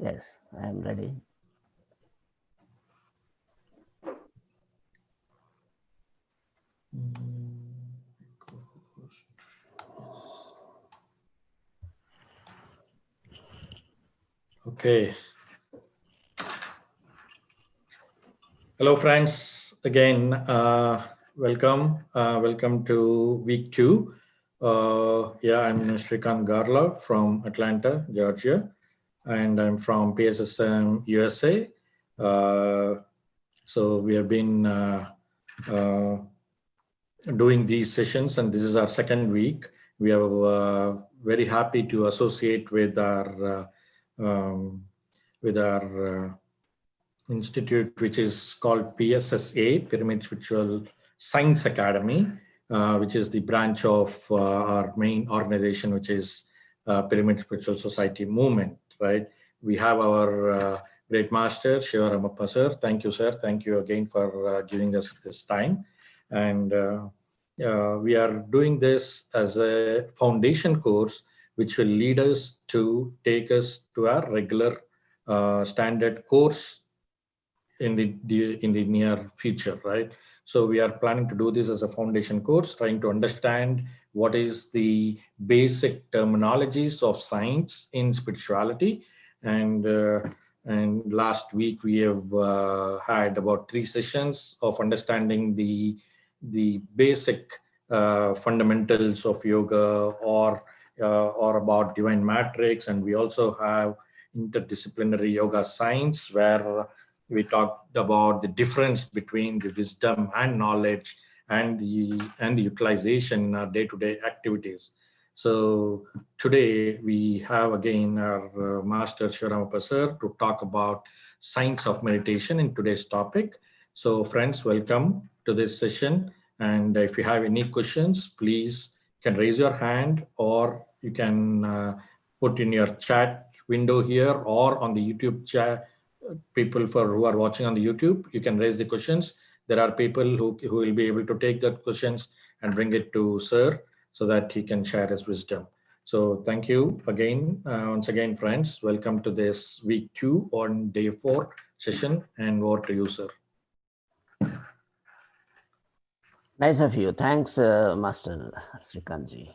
Yes, I am ready. Okay. Hello, friends. Again, welcome. Welcome to week 2. I'm Shrikant Garla from Atlanta, Georgia, and I'm from PSSM USA. So we have been doing these sessions, and this is our second week. We are very happy to associate with our institute, which is called PSSA, Pyramid Spiritual Science Academy, which is the branch of our main organization, which is Pyramid Spiritual Society Movement, right? We have our great master, Sivaramappa sir. Thank you, sir. Thank you again for giving us this time. And we are doing this as a foundation course, which will lead us to take us to our regular standard course in the near future, right? So we are planning to do this as a foundation course, trying to understand what is the basic terminologies of science in spirituality. And last week we have had about 3 sessions of understanding the basic fundamentals of yoga, or about divine matrix. And we also have interdisciplinary yoga science, where we talked about the difference between the wisdom and knowledge and the utilization in our day-to-day activities. So today we have again our master Sivaramappa sir to talk about science of meditation in today's topic. So friends, welcome to this session. And if you have any questions, please can raise your hand, or you can put in your chat window here, or on the YouTube chat. People who are watching on the YouTube, you can raise the questions. There are people who will be able to take the questions and bring it to sir so that he can share his wisdom. So thank you again, once again, friends. Welcome to this week 2 on day 4 session, and over to you, sir. Nice of you. Thanks, Master Srikantji.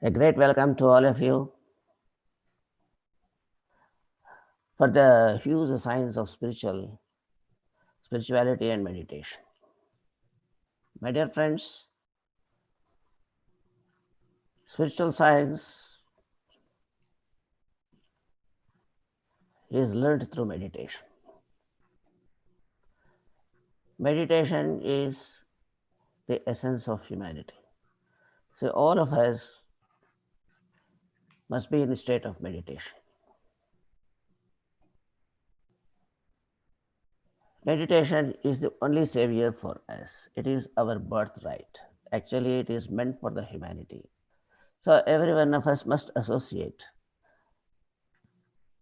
A great welcome to all of you for the huge science of spirituality and meditation. My dear friends, spiritual science is learned through meditation. Meditation is the essence of humanity. So all of us must be in a state of meditation. Meditation is the only savior for us. It is our birthright. Actually, it is meant for the humanity. So every one of us must associate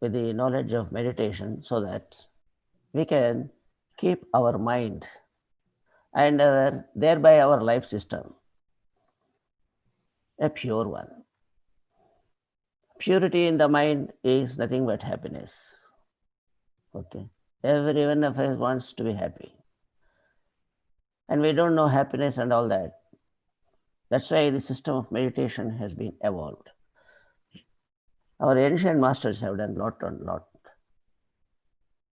with the knowledge of meditation so that we can keep our mind and thereby our life system a pure one. Purity in the mind is nothing but happiness. Okay. Every one of us wants to be happy. And we don't know happiness and all that. That's why the system of meditation has been evolved. Our ancient masters have done lot on lot.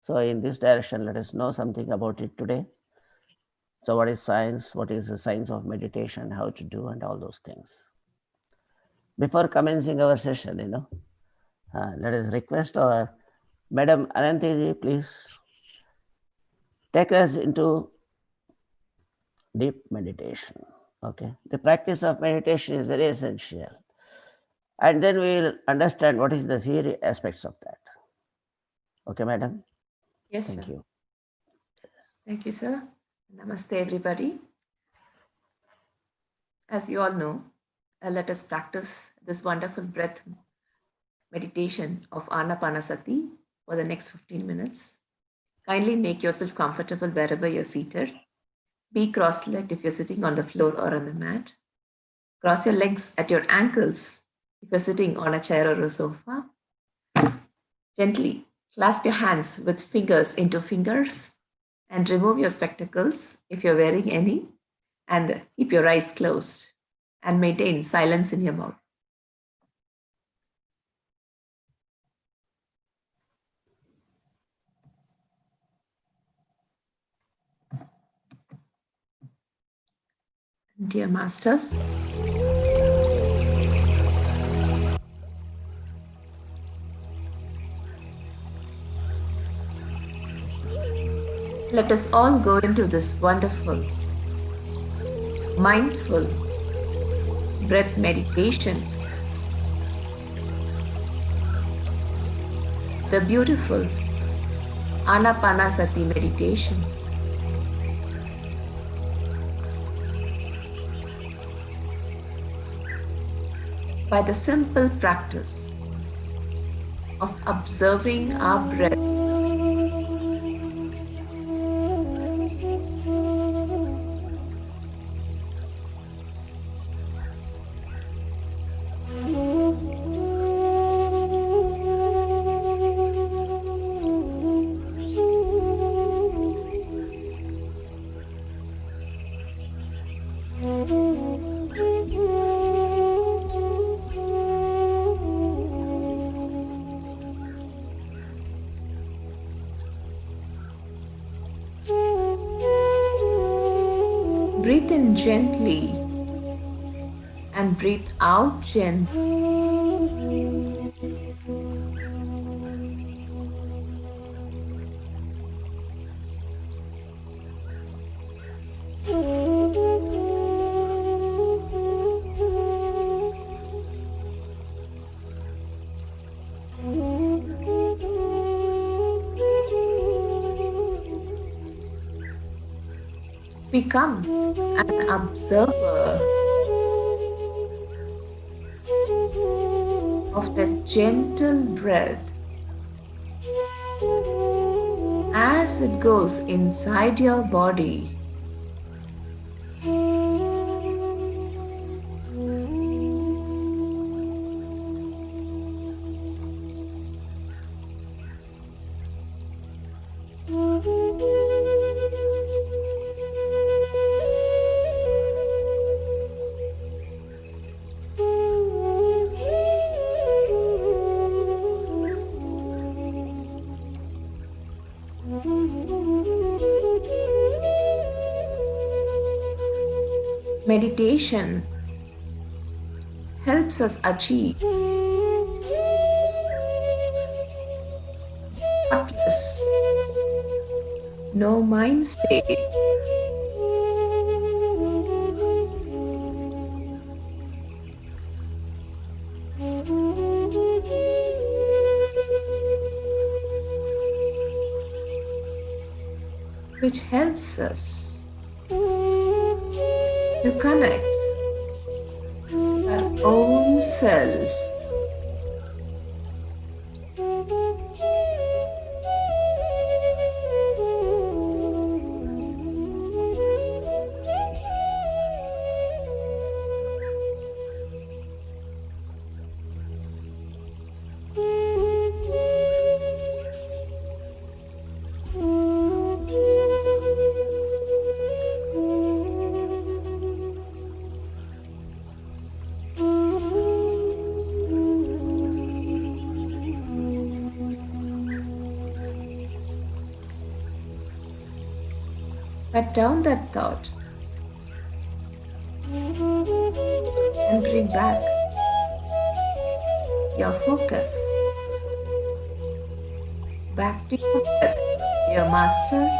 So in this direction, let us know something about it today. So what is science? What is the science of meditation? How to do and all those things. Before commencing our session, let us request our Madam Anantiji, please take us into deep meditation. Okay. The practice of meditation is very essential. And then we'll understand what is the theory aspects of that. Okay, madam? Yes, Thank sir. you. Thank you, sir. Namaste, everybody. As you all know, let us practice this wonderful breath meditation of Anapanasati for the next 15 minutes. Kindly make yourself comfortable wherever you're seated. Be cross-legged if you're sitting on the floor or on the mat. Cross your legs at your ankles if you're sitting on a chair or a sofa. Gently clasp your hands with fingers into fingers and remove your spectacles if you're wearing any, and keep your eyes closed and maintain silence in your mouth. Dear masters, let us all go into this wonderful, mindful breath meditation. The beautiful Anapanasati meditation. By the simple practice of observing our breath, breathe in gently and breathe out gently. Become an observer of that gentle breath as it goes inside your body. Meditation helps us achieve thoughtless, no mind state. Which helps us to connect with our own self. Put down that thought and bring back your focus back to your breath, your masters.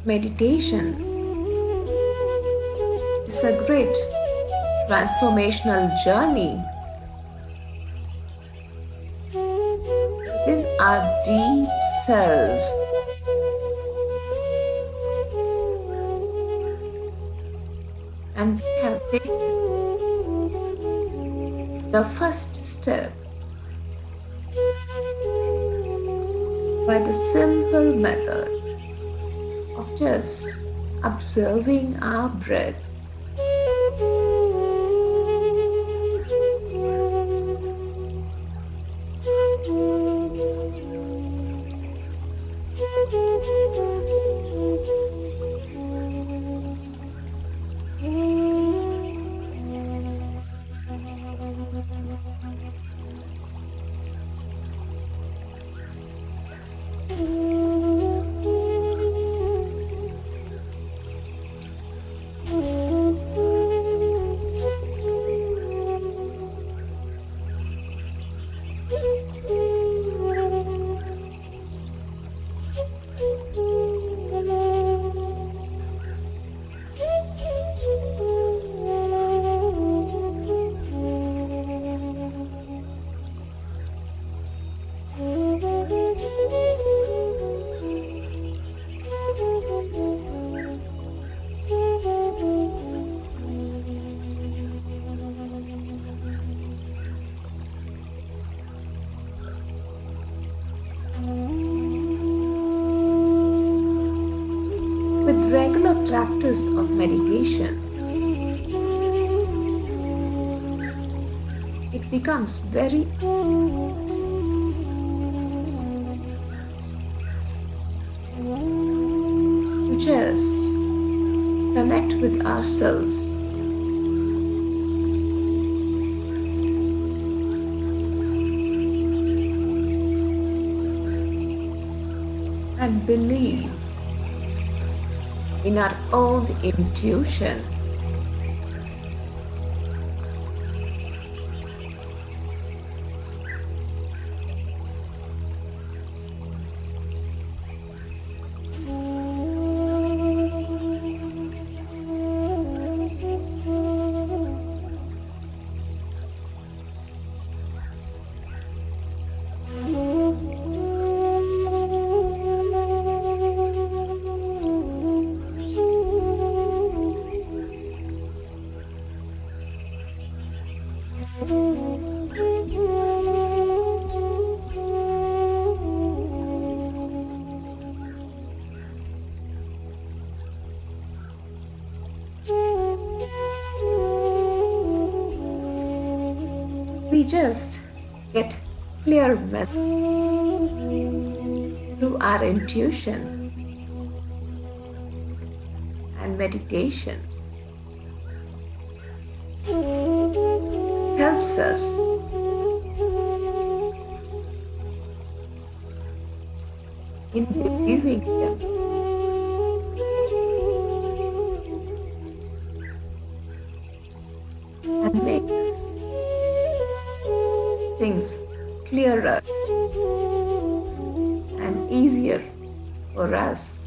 Meditation is a great transformational journey within our deep self. And we have taken the first step by the simple method of just observing our breath. With regular practice of meditation, it becomes very to just connect with ourselves and believe in our own intuition. We just get clear message through our intuition and meditation helps us in believing them. And makes things clearer and easier for us.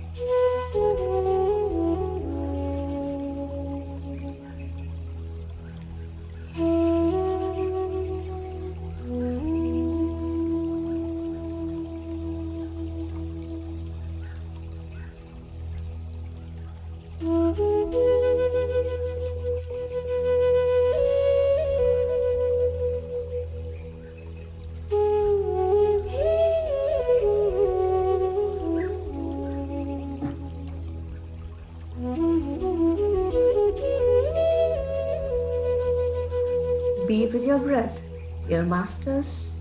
Be with your breath, dear masters.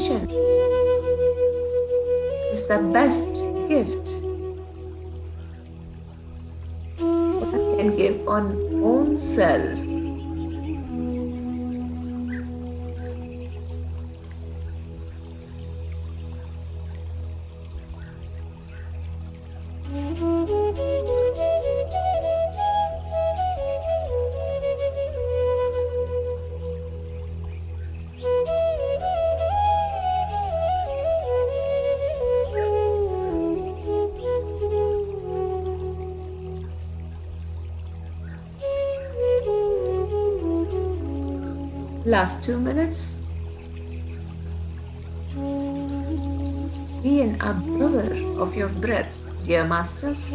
meditation is the best gift one can give on own self. Last 2 minutes. Be an observer of your breath, dear masters.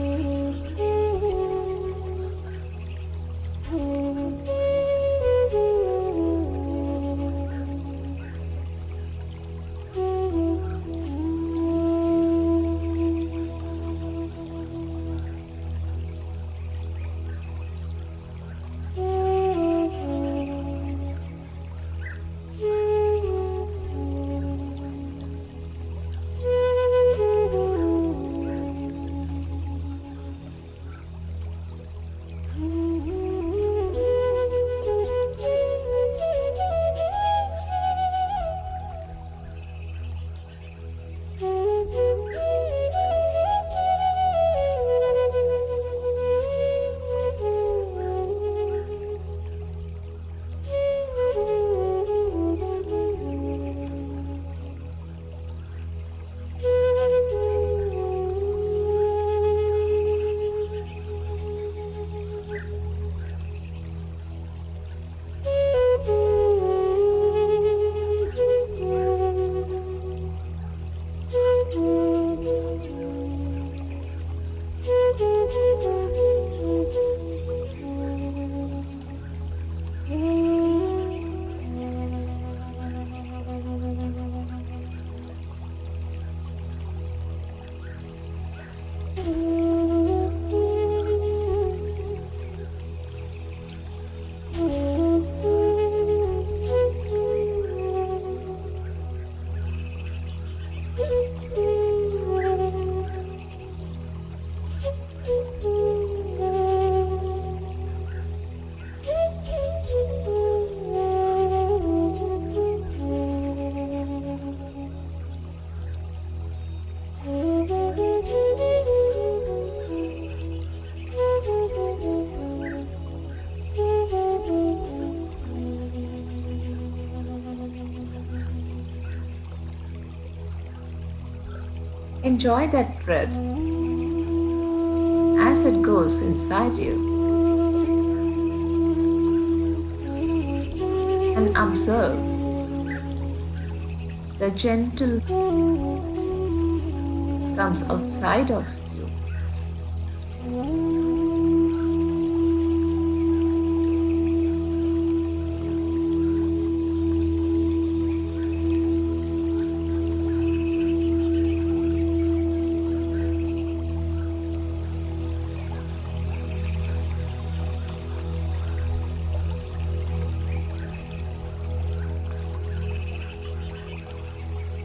Enjoy that breath as it goes inside you and observe the gentle comes outside of you.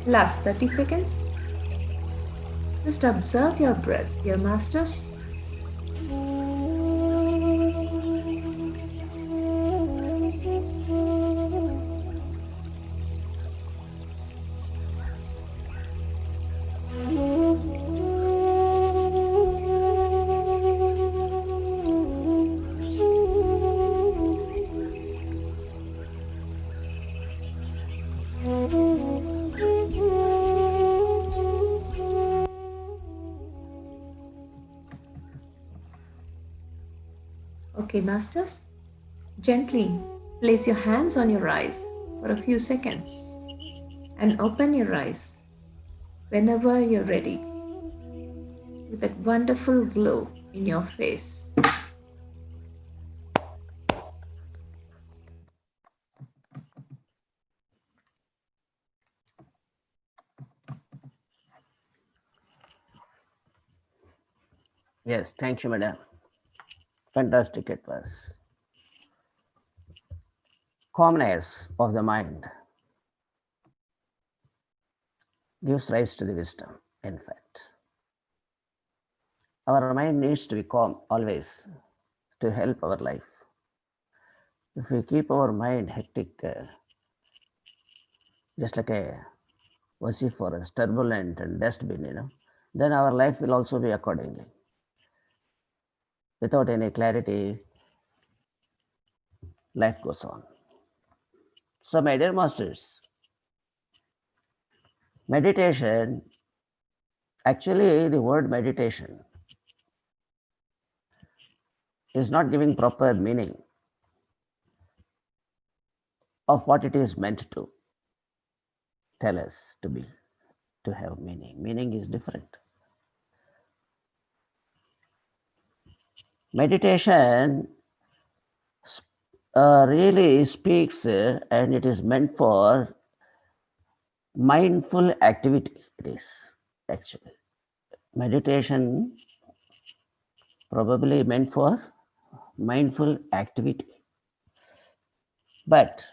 Last 30 seconds. Just observe your breath, dear masters. Okay, masters, gently place your hands on your eyes for a few seconds and open your eyes whenever you're ready with that wonderful glow in your face. Yes, thank you, madam. Fantastic it was. Calmness of the mind. gives rise to the wisdom, in fact. Our mind needs to be calm always to help our life. If we keep our mind hectic, just like a vociferous, turbulent, and dustbin, then our life will also be accordingly. Without any clarity, life goes on. So, my dear masters, meditation, actually, the word meditation is not giving proper meaning of what it is meant to tell us to be, to have meaning. Meaning is different. Meditation really speaks and it is meant for mindful activity. It is actually. Meditation probably meant for mindful activity. But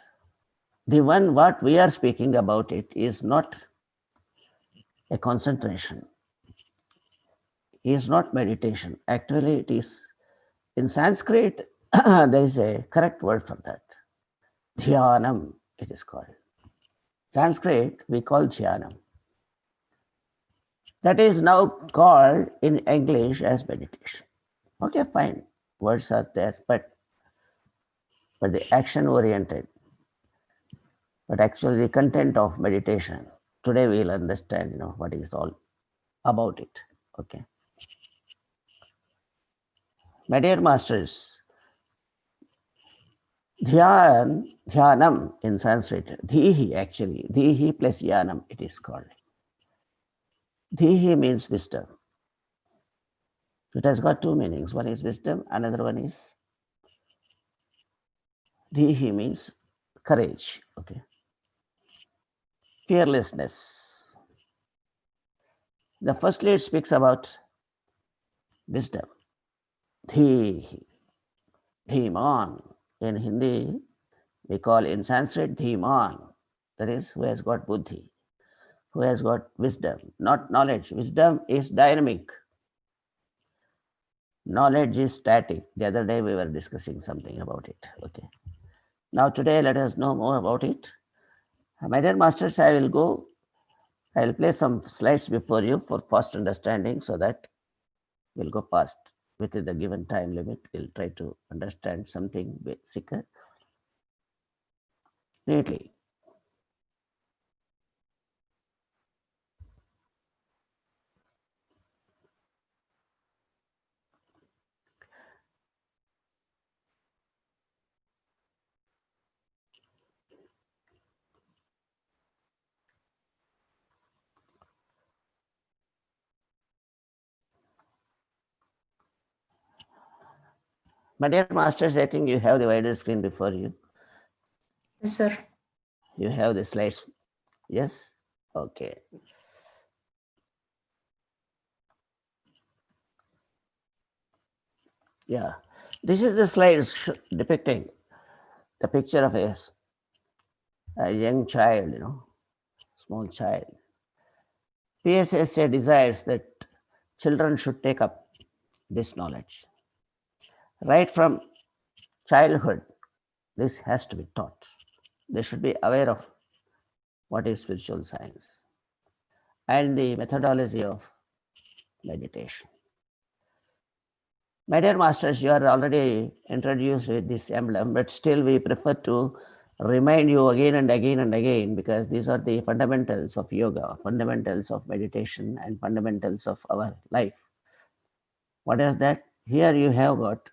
the one what we are speaking about it is not a concentration. It is not meditation. Actually, it is in Sanskrit, there is a correct word for that. Dhyanam, it is called. Sanskrit, we call dhyanam. That is now called in English as meditation. Okay, fine. Words are there, but the action oriented. But actually, the content of meditation. Today we'll understand, what is all about it. Okay. My dear masters, dhyanam in Sanskrit, dhihi actually, dhihi plus yanam it is called. Dhihi means wisdom. It has got two meanings. One is wisdom, another one is dhihi means courage. Okay. Fearlessness. The firstly it speaks about wisdom. Dhihi. Dhiman. In Hindi, we call in Sanskrit Dhiman. That is, who has got buddhi, who has got wisdom, not knowledge. Wisdom is dynamic. Knowledge is static. The other day we were discussing something about it. Okay. Now today let us know more about it. My dear masters, I will place some slides before you for fast understanding so that we'll go fast. Within the given time limit, we'll try to understand something basic neatly. My dear masters, I think you have the wider screen before you. Yes, sir. You have the slides. Yes? Okay. Yeah. This is the slides depicting the picture of a young child, small child. PSSA desires that children should take up this knowledge. Right from childhood, this has to be taught. They should be aware of what is spiritual science and the methodology of meditation. My dear masters, you are already introduced with this emblem, but still we prefer to remind you again and again and again because these are the fundamentals of yoga, fundamentals of meditation, and fundamentals of our life. What is that? Here you have got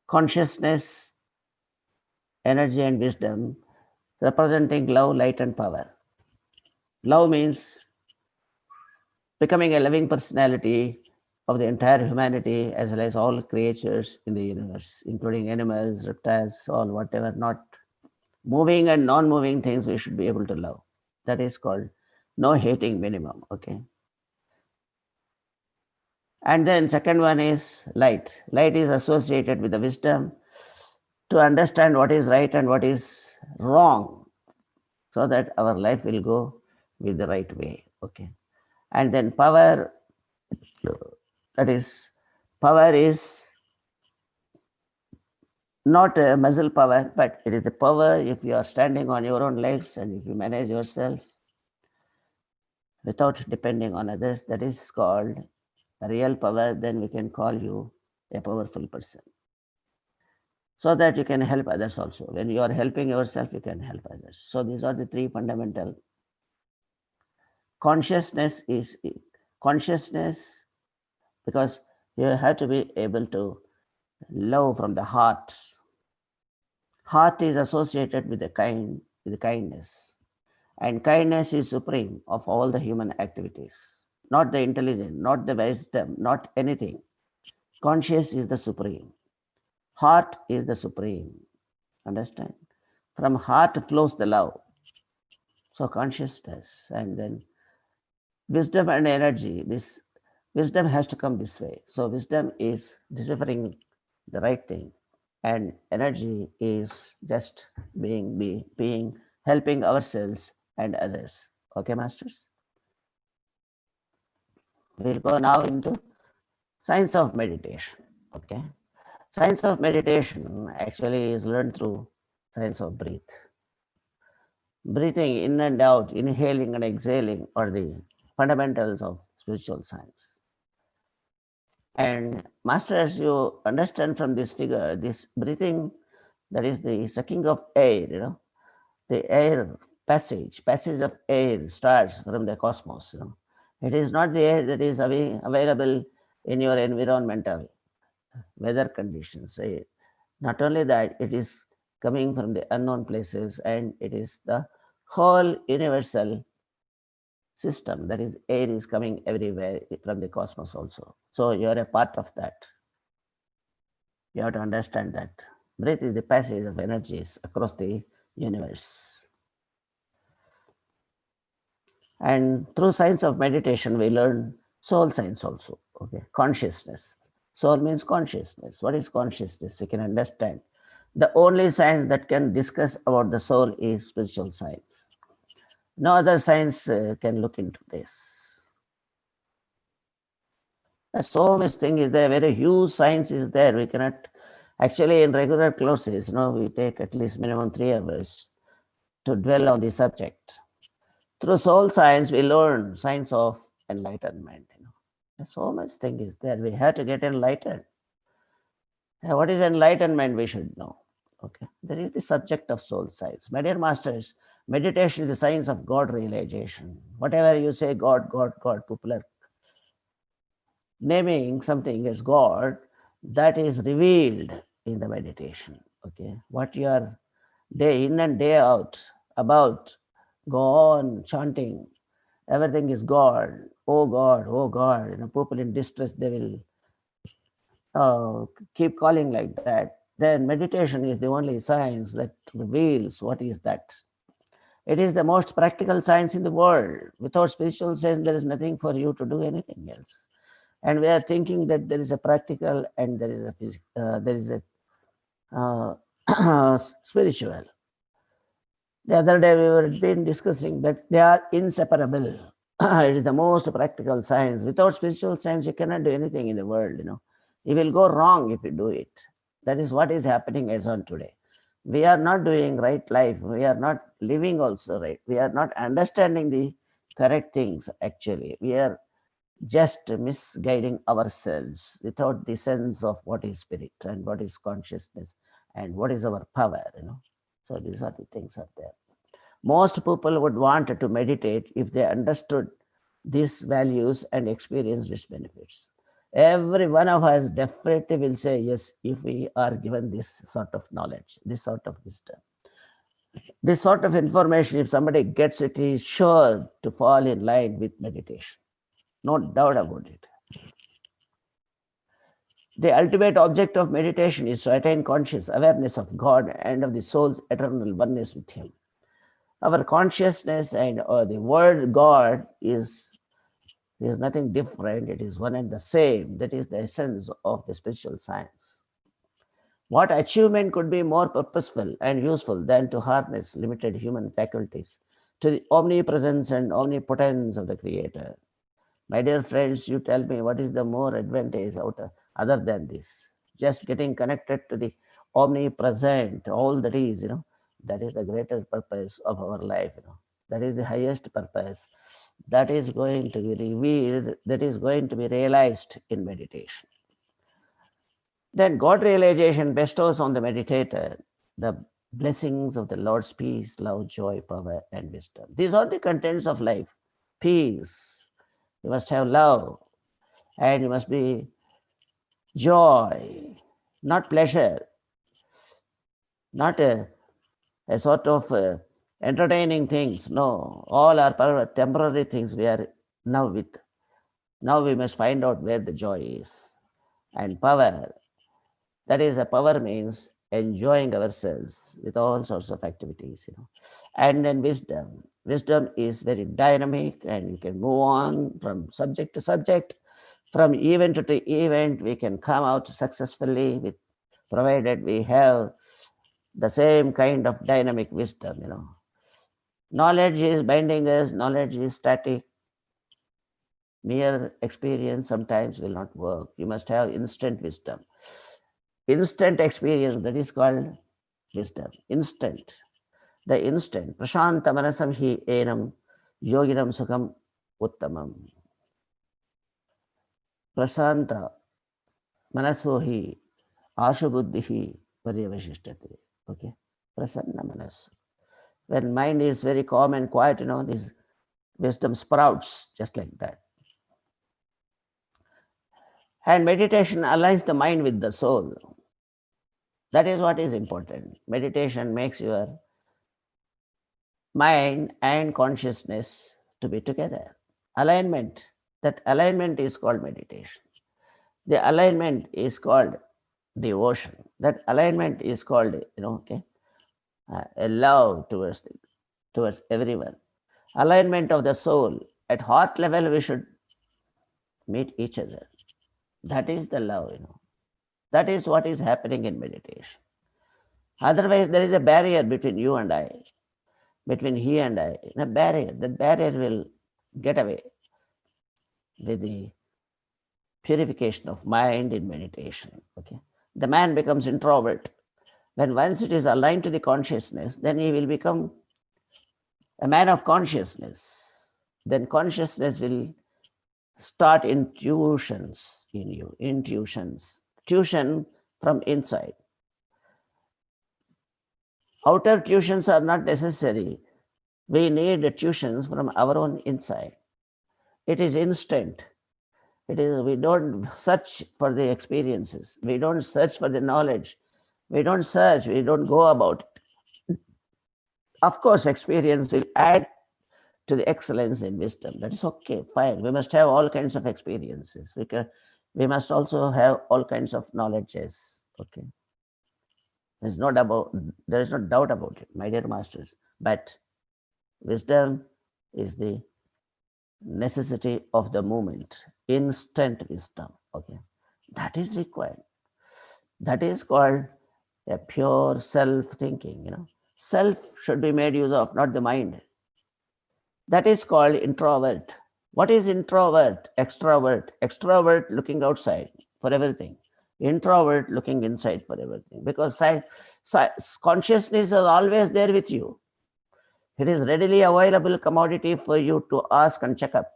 consciousness, energy, and wisdom representing love, light, and power. Love means becoming a living personality of the entire humanity as well as all creatures in the universe, including animals, reptiles, all whatever, not moving and non-moving things we should be able to love. That is called no hating minimum. Okay. And then second one is light. Light is associated with the wisdom to understand what is right and what is wrong so that our life will go with the right way. Okay. And then power, that is, power is not a muscle power, but it is the power if you are standing on your own legs and if you manage yourself without depending on others. That is called real power. Then we can call you a powerful person. So that you can help others also. When you are helping yourself, you can help others. So these are the three fundamental. Consciousness is consciousness, because you have to be able to love from the heart. Heart is associated with with kindness. And kindness is supreme of all the human activities. Not the intelligence, not the wisdom, not anything. Conscious is the supreme. Heart is the supreme. Understand? From heart flows the love. So consciousness, and then wisdom and energy. This wisdom has to come this way. So wisdom is deciphering the right thing, and energy is just being helping ourselves and others. Okay, masters. We'll go now into science of meditation. Okay, science of meditation actually is learned through science of breath. Breathing in and out, inhaling and exhaling are the fundamentals of spiritual science. And masters, you understand from this figure, this breathing, that is the sucking of air, the air passage of air starts from the cosmos. It is not the air that is available in your environmental weather conditions. Not only that, it is coming from the unknown places, and it is the whole universal system. That is, air is coming everywhere from the cosmos also. So you are a part of that. You have to understand that. Breath is the passage of energies across the universe. And through science of meditation, we learn soul science also. Okay, consciousness. Soul means consciousness. What is consciousness? We can understand. The only science that can discuss about the soul is spiritual science. No other science can look into this. So much thing is there, very huge science is there. We cannot, actually in regular courses, we take at least minimum 3 hours to dwell on the subject. Through soul science, we learn science of enlightenment. So much thing is there. We have to get enlightened. What is enlightenment? We should know. Okay, that is the subject of soul science. My dear masters, meditation is the science of God realization. Whatever you say, God, God, God, people are naming something as God, that is revealed in the meditation. Okay, what you are day in and day out about, go on chanting, everything is God, oh God, oh God. People in distress, they will keep calling like that. Then meditation is the only science that reveals what is that. It is the most practical science in the world. Without spiritual science, there is nothing for you to do anything else. And we are thinking that there is a practical and there is a there is a spiritual. The other day we were been discussing that they are inseparable. It is the most practical science. Without spiritual science, you cannot do anything in the world. You will go wrong if you do it. That is what is happening as on today. We are not doing right life. We are not living also right. We are not understanding the correct things. Actually, we are just misguiding ourselves without the sense of what is spirit and what is consciousness and what is our power. So these are the things are there. Most people would want to meditate if they understood these values and experienced its benefits. Every one of us definitely will say yes if we are given this sort of knowledge, this sort of wisdom. This sort of information, if somebody gets it, he is sure to fall in line with meditation. No doubt about it. The ultimate object of meditation is to attain conscious awareness of God and of the soul's eternal oneness with Him. Our consciousness and the word God is nothing different. It is one and the same. That is the essence of the spiritual science. What achievement could be more purposeful and useful than to harness limited human faculties to the omnipresence and omnipotence of the Creator. My dear friends, you tell me what is the more advantage other than this? Just getting connected to the omnipresent, all that is, that is the greater purpose of our life. That is the highest purpose. That is going to be revealed, that is going to be realized in meditation. Then God realization bestows on the meditator the blessings of the Lord's peace, love, joy, power, and wisdom. These are the contents of life. Peace. You must have love, and you must be joy, not pleasure, not a sort of entertaining things. No, all are temporary things we are now with. Now we must find out where the joy is. And power, that is, a power means enjoying ourselves with all sorts of activities. And then wisdom. Wisdom is very dynamic, and you can move on from subject to subject. From event to event, we can come out successfully with, provided we have the same kind of dynamic wisdom. Knowledge is binding us, knowledge is static. Mere experience sometimes will not work. You must have instant wisdom. Instant experience, that is called wisdom. Instant. The instant. Prashanta manasam hi enam yoginam sukham uttamam. Prasanta manaso hi ashu buddhi paryavashishtate. Okay. Prasanna manas. When mind is very calm and quiet, this wisdom sprouts just like that. And meditation aligns the mind with the soul. That is what is important. Meditation makes your mind and consciousness to be together. Alignment. That alignment is called meditation. The alignment is called devotion. That alignment is called, a love towards everyone. Alignment of the soul. At heart level, we should meet each other. That is the love, That is what is happening in meditation. Otherwise, there is a barrier between you and I, between he and I. A barrier. That barrier will get away with the purification of mind in meditation. Okay. The man becomes introvert. When once it is aligned to the consciousness, then he will become a man of consciousness. Then consciousness will start intuitions in you. Intuitions. Tuition from inside. Outer tuitions are not necessary. We need tuitions from our own inside. It is instant. We don't search for the experiences. We don't search for the knowledge. We don't search. We don't go about it. Of course, experience will add to the excellence in wisdom. That is okay, fine. We must have all kinds of experiences. We must also have all kinds of knowledges. Okay. There is no doubt about it, my dear masters. But wisdom is the necessity of the moment, instant wisdom. Okay, that is required. That is called a pure self-thinking. Self should be made use of, not the mind. That is called introvert. What is introvert? Extrovert. Extrovert looking outside for everything. Introvert looking inside for everything. Because consciousness is always there with you. It is readily available commodity for you to ask and check up.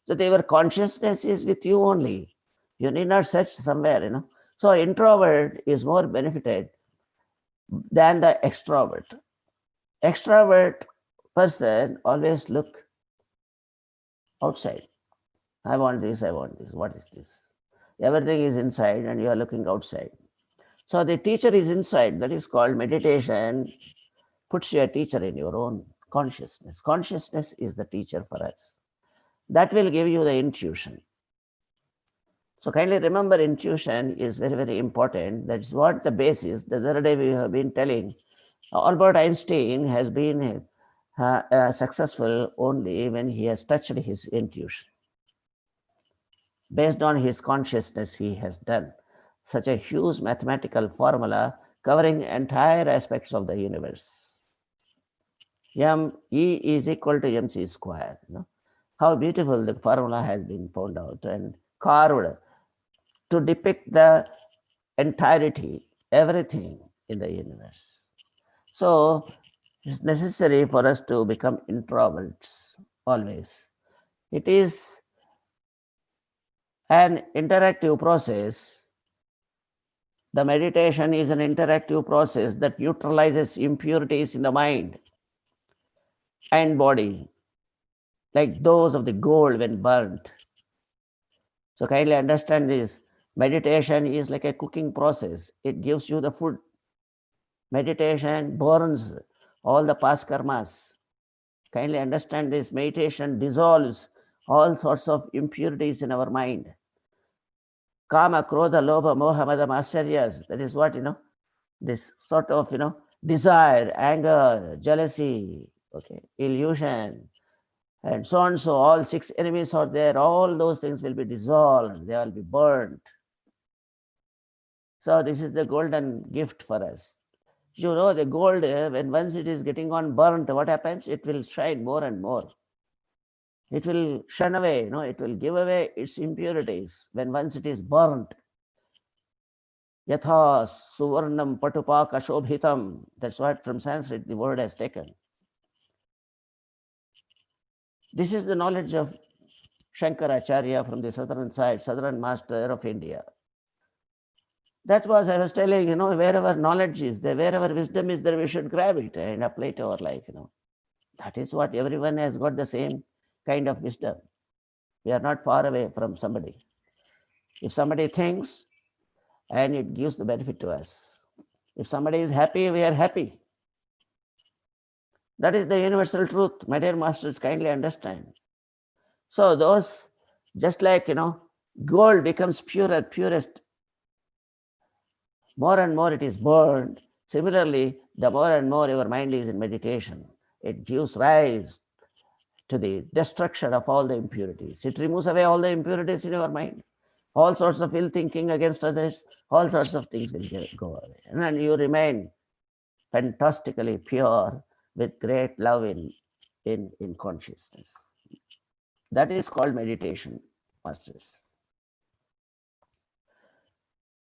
So your consciousness is with you only. You need not search somewhere. So introvert is more benefited than the extrovert. Extrovert person always look outside. I want this, I want this. What is this? Everything is inside and you are looking outside. So the teacher is inside. That is called meditation. Puts your teacher in your own consciousness. Consciousness is the teacher for us. That will give you the intuition. So kindly remember, intuition is very, very important. That's what the basis. The other day we have been telling, Albert Einstein has been successful only when he has touched his intuition. Based on his consciousness, he has done such a huge mathematical formula covering entire aspects of the universe. E is equal to MC square. How beautiful the formula has been found out and carved to depict the entirety, everything in the universe. So it's necessary for us to become introverts always. It is an interactive process. The meditation is an interactive process that neutralizes impurities in the mind and body, like those of the gold when burnt. So kindly understand this. Meditation is like a cooking process. It gives you the food. Meditation burns all the past karmas. Kindly understand this. Meditation dissolves all sorts of impurities in our mind. Kama, Krodha, Lobha, Moha, Mada, Macharyas. That is what, this sort of, desire, anger, jealousy, okay, illusion, and so on. So all six enemies are there. All those things will be dissolved. They will be burnt. So this is the golden gift for us. The gold, when once it is getting on burnt, what happens? It will shine more and more. It will shun away, it will give away its impurities when once it is burnt. Yatha suvarnam patupaka shobhitam. That's what from Sanskrit the word has taken. This is the knowledge of Shankaracharya from the southern side, southern master of India. That was, I was telling, wherever knowledge is there, wherever wisdom is there, we should grab it and apply it to our life, That is what everyone has got the same kind of wisdom. We are not far away from somebody. If somebody thinks, and it gives the benefit to us. If somebody is happy, we are happy. That is the universal truth. My dear masters, kindly understand. So those, just like, gold becomes purer, purest, more and more it is burned. Similarly, the more and more your mind is in meditation, it gives rise to the destruction of all the impurities. It removes away all the impurities in your mind. All sorts of ill thinking against others, all sorts of things will go away. And then you remain fantastically pure with great love in consciousness. That is called meditation, masters.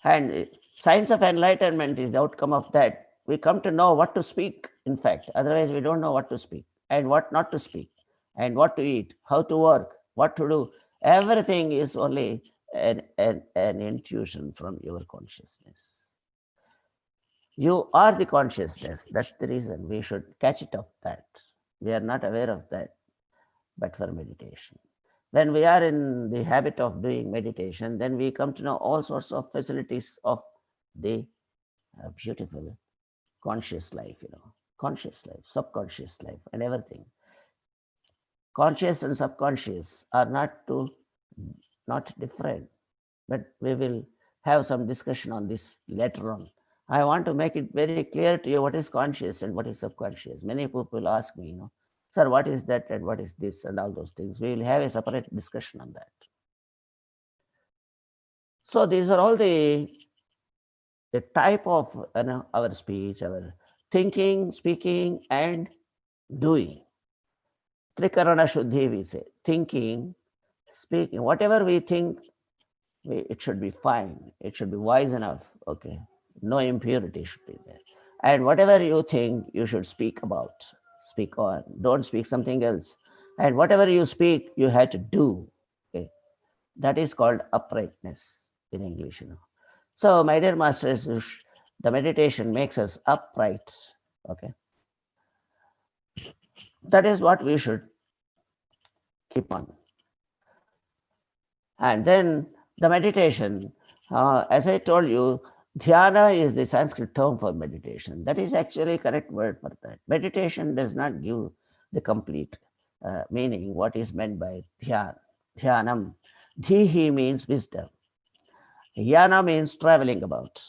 And science of enlightenment is the outcome of that. We come to know what to speak, in fact. Otherwise, we don't know what to speak and what not to speak and what to eat, how to work, what to do. Everything is only an intuition from your consciousness. You are the consciousness. That's the reason we should catch it up that. We are not aware of that, but for meditation. When we are in the habit of doing meditation, then we come to know all sorts of facilities of the beautiful conscious life, conscious life, subconscious life, and everything. Conscious and subconscious are not different, but we will have some discussion on this later on. I want to make it very clear to you what is conscious and what is subconscious. Many people ask me, sir, what is that and what is this and all those things. We will have a separate discussion on that. So these are all the type of our speech, our thinking, speaking, and doing. Trikarana Shuddhi, we say. Thinking, speaking, whatever we think, it should be fine. It should be wise enough. Okay. No impurity should be there. And whatever you think, you should speak about, speak on. Don't speak something else. And whatever you speak, you have to do. Okay. That is called uprightness in English. So, my dear masters, the meditation makes us upright. Okay. That is what we should keep on. And then the meditation, as I told you, dhyana is the Sanskrit term for meditation. That is actually a correct word for that. Meditation does not give the complete meaning, what is meant by dhyan. Dhyanam. Dhihi means wisdom. Yana means traveling about.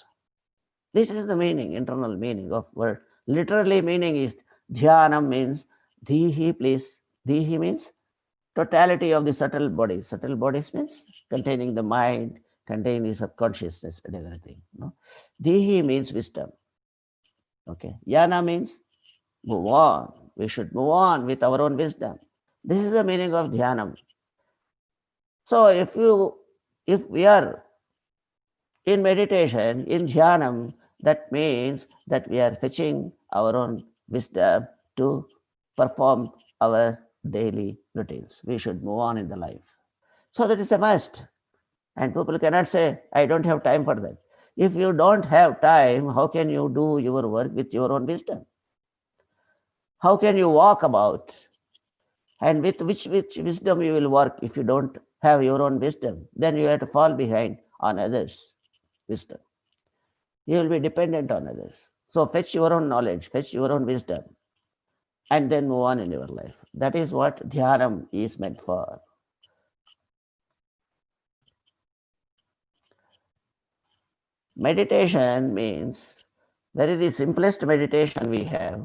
This is the meaning, internal meaning of word. Literally meaning is dhyanam means dhihi, please. Dhihi means totality of the subtle bodies. Subtle bodies means containing the mind, containing the subconsciousness and everything. Dhihi means wisdom. Okay. Yana means move on. We should move on with our own wisdom. This is the meaning of dhyanam. So if we are in meditation, in dhyanam, that means that we are fetching our own wisdom to perform our daily routines. We should move on in the life. So that is a must. And people cannot say, I don't have time for that. If you don't have time, how can you do your work with your own wisdom? How can you walk about? And with which wisdom you will work if you don't have your own wisdom? Then you have to fall behind on others' wisdom. You will be dependent on others. So fetch your own knowledge, fetch your own wisdom, and then move on in your life. That is what dhyanam is meant for. Meditation means the simplest meditation we have,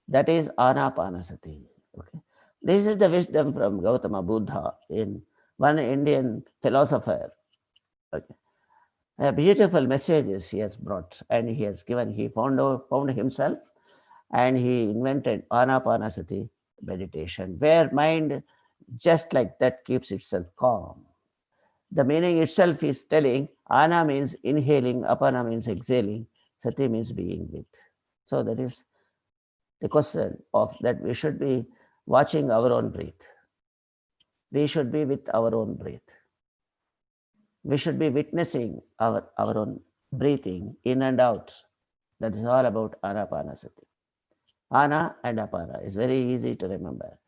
that is Anapanasati. Okay. This is the wisdom from Gautama Buddha, in one Indian philosopher. Okay. Beautiful messages he has brought and he has given. He found himself and he invented Anapanasati meditation, where mind just like that keeps itself calm. The meaning itself is telling Ana means inhaling, Apana means exhaling, Sati means being with. So that is the question of that we should be watching our own breath. We should be with our own breath. We should be witnessing our own breathing in and out. That is all about Anapanasati. Ana and Apana is very easy to remember.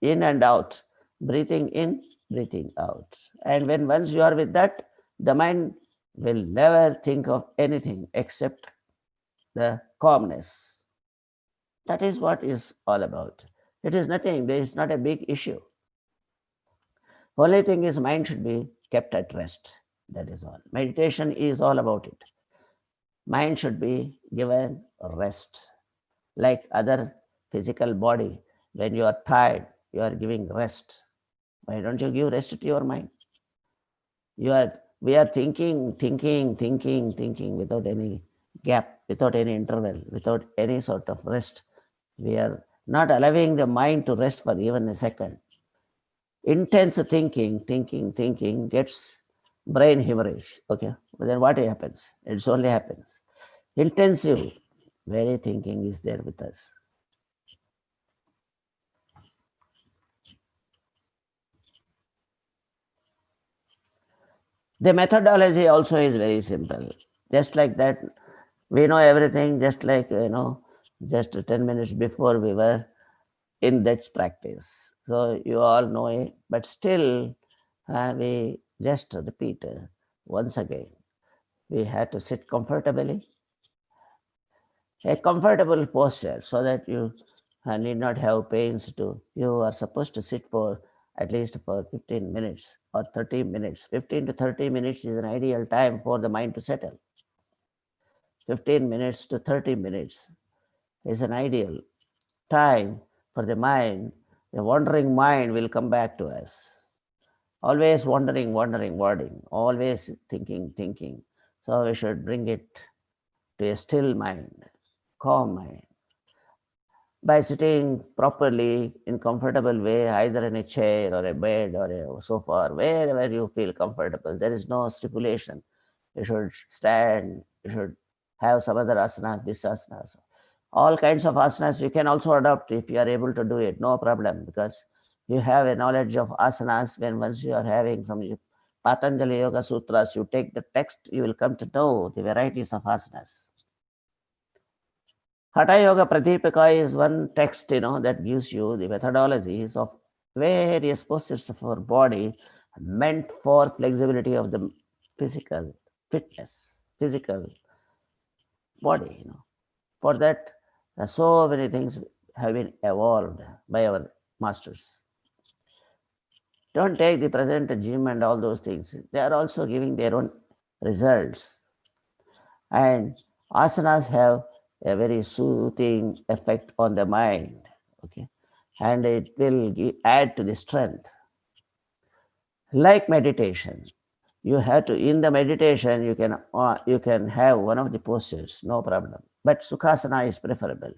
In and out, breathing in, breathing out. And when once you are with that, the mind will never think of anything except the calmness. That is what is all about. It is nothing, there is not a big issue. Only thing is mind should be kept at rest. That is all. Meditation is all about it. Mind should be given rest. Like other physical body, when you are tired, you are giving rest. Why don't you give rest to your mind? We are thinking without any gap, without any interval, without any sort of rest. We are not allowing the mind to rest for even a second. Intense thinking gets brain hemorrhage. Okay, but then what happens? It only happens. Intensive, very thinking is there with us. The methodology also is very simple. Just like that, we know everything, just like, just 10 minutes before we were in that practice. So you all know it, but still we just repeat once again. We have to sit comfortably, a comfortable posture, so that you need not have pains to. You are supposed to sit for at least for 15 minutes or 30 minutes. 15 to 30 minutes is an ideal time for the mind to settle. 15 minutes to 30 minutes is an ideal time for the mind. The wandering mind will come back to us. Always wandering, always thinking. So we should bring it to a still mind, calm mind. By sitting properly in comfortable way, either in a chair or a bed or a sofa, or wherever you feel comfortable. There is no stipulation. You should stand, you should have some other asanas, this asanas. All kinds of asanas you can also adopt if you are able to do it, no problem, because you have a knowledge of asanas. When once you are having some Patanjali Yoga Sutras, you take the text, you will come to know the varieties of asanas. Hatha Yoga Pradipika is one text, that gives you the methodologies of various postures of our body meant for flexibility of the physical fitness, physical body. For that, so many things have been evolved by our masters. Don't take the present gym and all those things. They are also giving their own results. And asanas have a very soothing effect on the mind. Okay, and it will add to the strength. Like meditation, you have to, in the meditation, you can have one of the postures, no problem. But Sukhasana is preferable.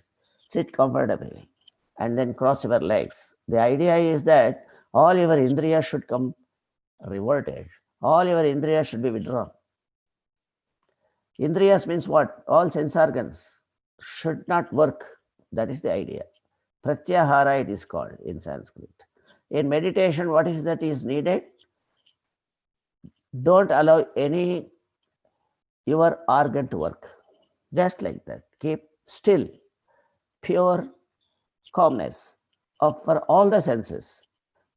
Sit comfortably. and then cross your legs. The idea is that all your indriyas should come reverted. All your indriyas should be withdrawn. Indriyas means what? All sense organs should not work. That is the idea. Pratyahara it is called in Sanskrit. In meditation, what is that is needed? Don't allow any your organ to work. Just like that. Keep still, pure calmness of for all the senses.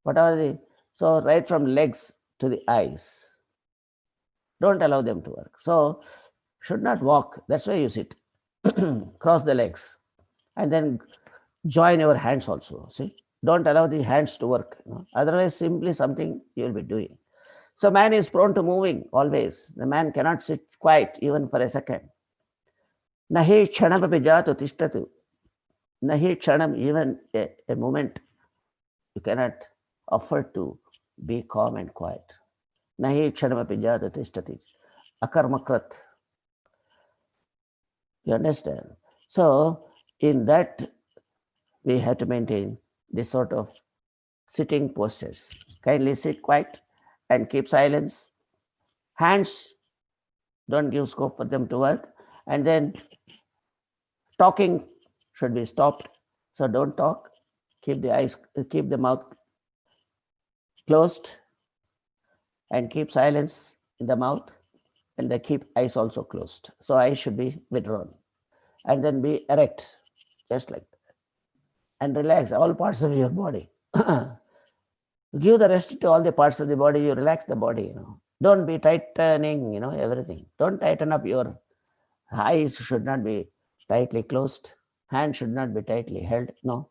What are the so right from legs to the eyes? Don't allow them to work. So should not walk. That's why you sit. Cross the legs and then join your hands also. See, don't allow the hands to work. Otherwise, simply something you will be doing. So man is prone to moving always. The man cannot sit quiet even for a second. Nahi kshanam jatu tishtatu. Nahi kshanam, even a moment, you cannot afford to be calm and quiet. Nahi kshanam jatu tishtati. Akarmakrat. You understand? So in that, we have to maintain this sort of sitting postures. Kindly sit quiet and keep silence. Hands, don't give scope for them to work. And then talking should be stopped. So don't talk. Keep the mouth closed and keep silence in the mouth, and then keep eyes also closed. So eyes should be withdrawn. And then be erect, just like that. And relax all parts of your body. Give the rest to all the parts of the body. You relax the body, Don't be tightening, everything. Don't tighten up your eyes should not be tightly closed. Hand should not be tightly held. No.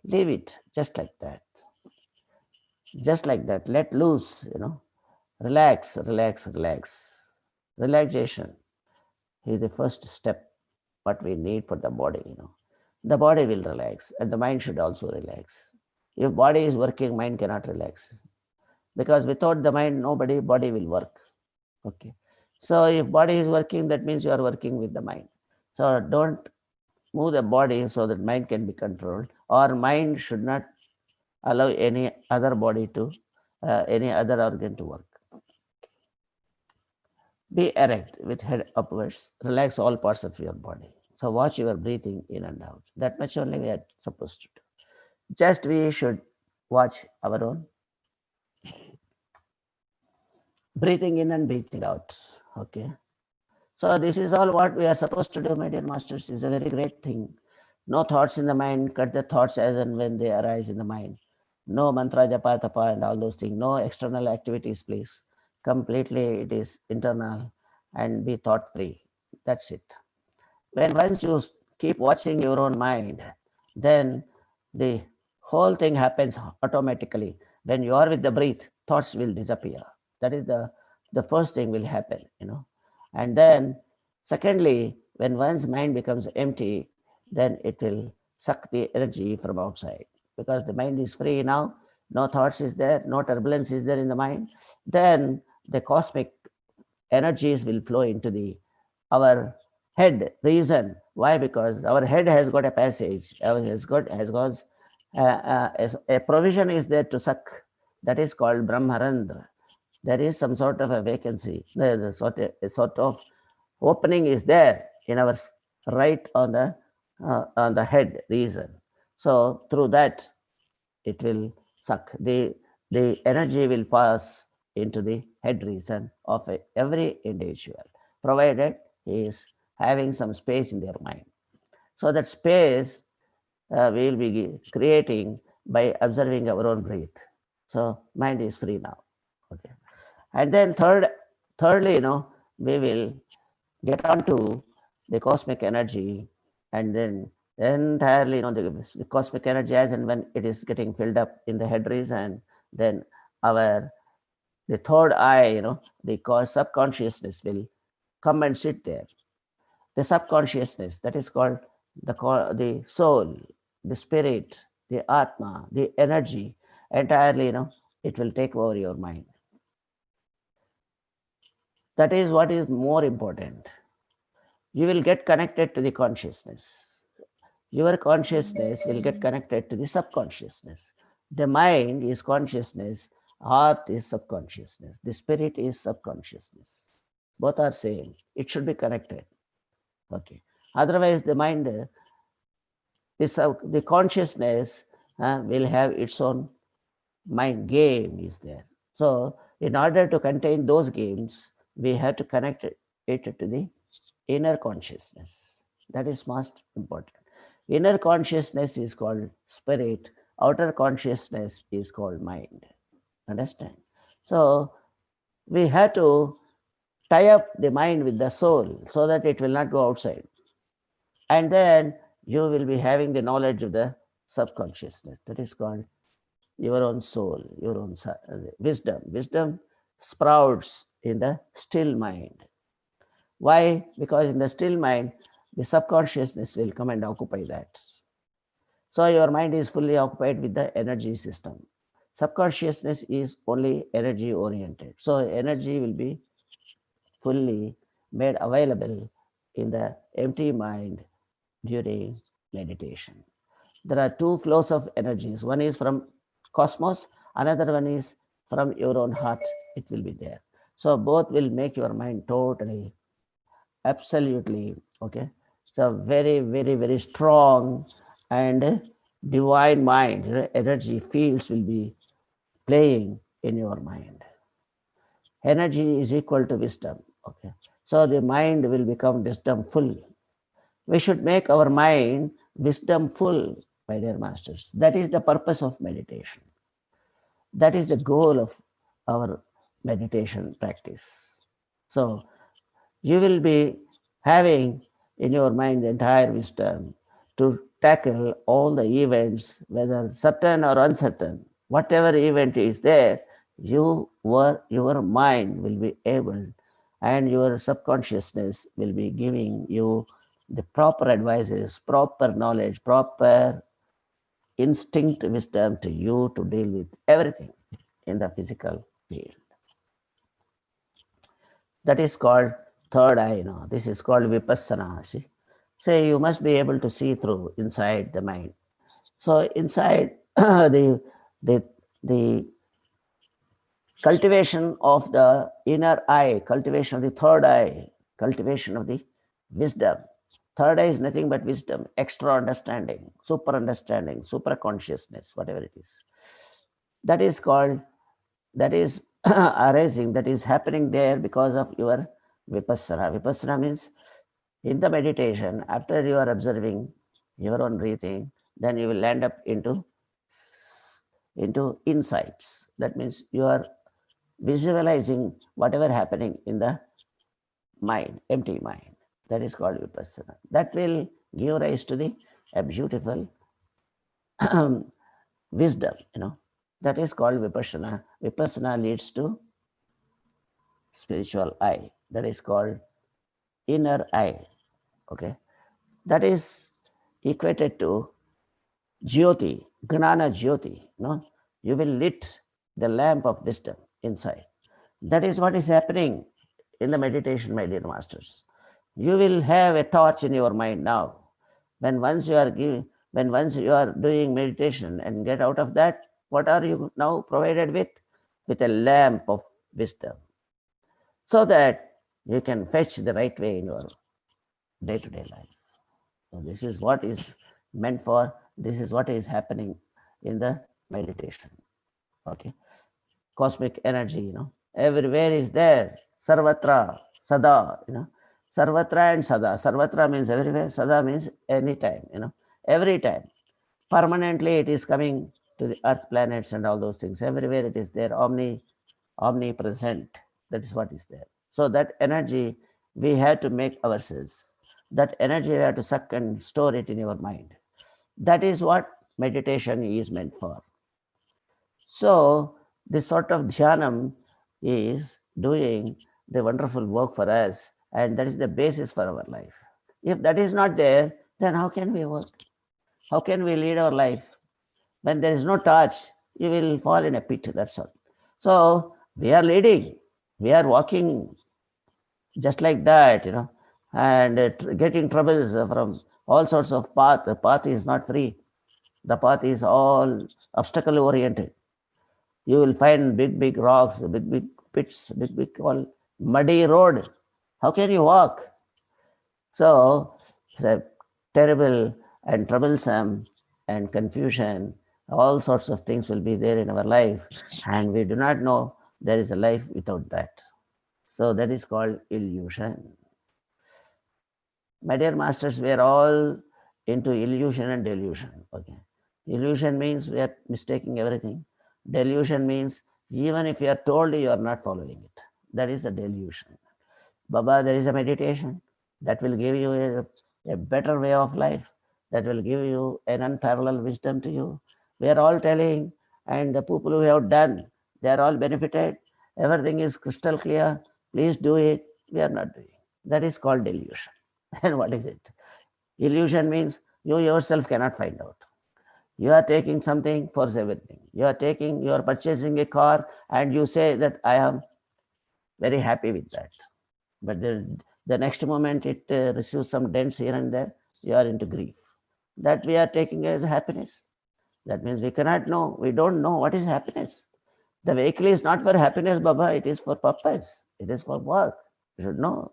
Leave it just like that. Just like that. Let loose, Relax, relax, relax. Relaxation is the first step what we need for the body, The body will relax and the mind should also relax. If body is working, mind cannot relax. Because without the mind, body will work. Okay. So if body is working, that means you are working with the mind. So don't move the body so that mind can be controlled, or mind should not allow any other body to, any other organ to work. Be erect with head upwards. Relax all parts of your body. So watch your breathing in and out. That much only we are supposed to do. Just we should watch our own breathing in and breathing out. Okay. So this is all what we are supposed to do, my dear masters. Is a very great thing. No thoughts in the mind. Cut the thoughts as and when they arise in the mind. No mantra, japa, tapa, and all those things. No external activities, please. Completely it is internal, and be thought free. That's it. When once you keep watching your own mind, then the whole thing happens automatically. When you are with the breath, thoughts will disappear. That is the first thing will happen, And then secondly, when one's mind becomes empty, then it will suck the energy from outside, because the mind is free now. No thoughts is there, no turbulence is there in the mind. Then the cosmic energies will flow into our head. Reason why? Because our head has got a passage, has got a provision is there to suck. That is called Brahmarandra. There is some sort of a vacancy. A sort of opening is there in our right on the head reason. So through that, it will suck. The energy will pass into the head region of every individual, provided he is having some space in their mind. So that space we will be creating by observing our own breath. So mind is free now. Okay. And then thirdly, we will get onto the cosmic energy, and then entirely, the cosmic energy as and when it is getting filled up in the head region, then the third eye, the subconsciousness will come and sit there. The subconsciousness, that is called the soul, the spirit, the atma, the energy, entirely, it will take over your mind. That is what is more important. You will get connected to the consciousness. your consciousness will get connected to the subconsciousness. The mind is consciousness, heart is subconsciousness, the spirit is subconsciousness. Both are same. It should be connected. Okay. Otherwise, the mind, the consciousness will have its own mind game is there. So, in order to contain those games, we have to connect it to the inner consciousness. That is most important. Inner consciousness is called spirit, outer consciousness is called mind. Understand? So, we have to tie up the mind with the soul so that it will not go outside. And then you will be having the knowledge of the subconsciousness. That is called your own soul, your own wisdom. Wisdom sprouts in the still mind. Why? Because in the still mind, the subconsciousness will come and occupy that. So your mind is fully occupied with the energy system. Subconsciousness is only energy oriented. So energy will be fully made available in the empty mind during meditation. There are two flows of energies. One is from cosmos, another one is from your own heart. It will be there. So both will make your mind totally, absolutely, okay. So very, very, very strong and divine mind, energy fields will be playing in your mind. Energy is equal to wisdom, okay. So the mind will become wisdomful. We should make our mind wisdomful, my dear masters. That is the purpose of meditation. That is the goal of our meditation practice. So you will be having in your mind the entire wisdom to tackle all the events, whether certain or uncertain. Whatever event is there, your mind will be able, and your subconsciousness will be giving you the proper advices, proper knowledge, proper instinct wisdom to you to deal with everything in the physical field. That is called third eye. This is called vipassana. See? Say you must be able to see through inside the mind. So inside the the cultivation of the inner eye, cultivation of the third eye, cultivation of the wisdom. Third eye is nothing but wisdom, extra understanding, super consciousness, whatever it is. That is called, that is arising, that is happening there because of your vipassana. Vipassana means in the meditation, after you are observing your own breathing, then you will land up into insights. That means you are visualizing whatever happening in the mind, empty mind. That is called vipassana. That will give rise to a beautiful wisdom. That is called vipassana. Vipassana leads to spiritual eye. That is called inner eye. Okay, that is equated to jyoti, gnana jyoti. You will lit the lamp of wisdom inside. That is what is happening in the meditation, my dear masters. You will have a torch in your mind now. Once you are doing meditation and get out of that, what are you now provided with? With a lamp of wisdom, so that you can fetch the right way in your day-to-day life. So this is what is meant for. This is what is happening in the meditation. Okay, cosmic energy. Everywhere is there. Sarvatra, sada. Sarvatra and sada. Sarvatra means everywhere. Sada means anytime. Every time. Permanently, it is coming to the earth, planets, and all those things. Everywhere it is there. Omnipresent. That is what is there. So that energy we have to make ourselves. That energy we have to suck and store it in your mind. That is what meditation is meant for. So this sort of dhyanam is doing the wonderful work for us, and that is the basis for our life. If that is not there, then how can we work? How can we lead our life? When there is no touch, you will fall in a pit, that's all. So we are leading, we are walking just like that, and getting troubles all sorts of path. The path is not free. The path is all obstacle oriented. You will find big rocks, big pits, big all muddy road. How can you walk? So it's a terrible and troublesome and confusion. All sorts of things will be there in our life, and we do not know there is a life without that. So that is called illusion. My dear masters, we are all into illusion and delusion. Okay. Illusion means we are mistaking everything. Delusion means even if you are told, you are not following it. That is a delusion. Baba, there is a meditation that will give you a better way of life, that will give you an unparalleled wisdom to you. We are all telling, and the people who have done, they are all benefited. Everything is crystal clear. Please do it. We are not doing. That is called delusion. And what is it? Illusion means you yourself cannot find out. You are taking something for everything. You are purchasing a car and you say that I am very happy with that. But the next moment it receives some dents here and there, you are into grief. That we are taking as happiness. That means we cannot know, we don't know what is happiness. The vehicle is not for happiness, Baba, it is for purpose. It is for work. You should know.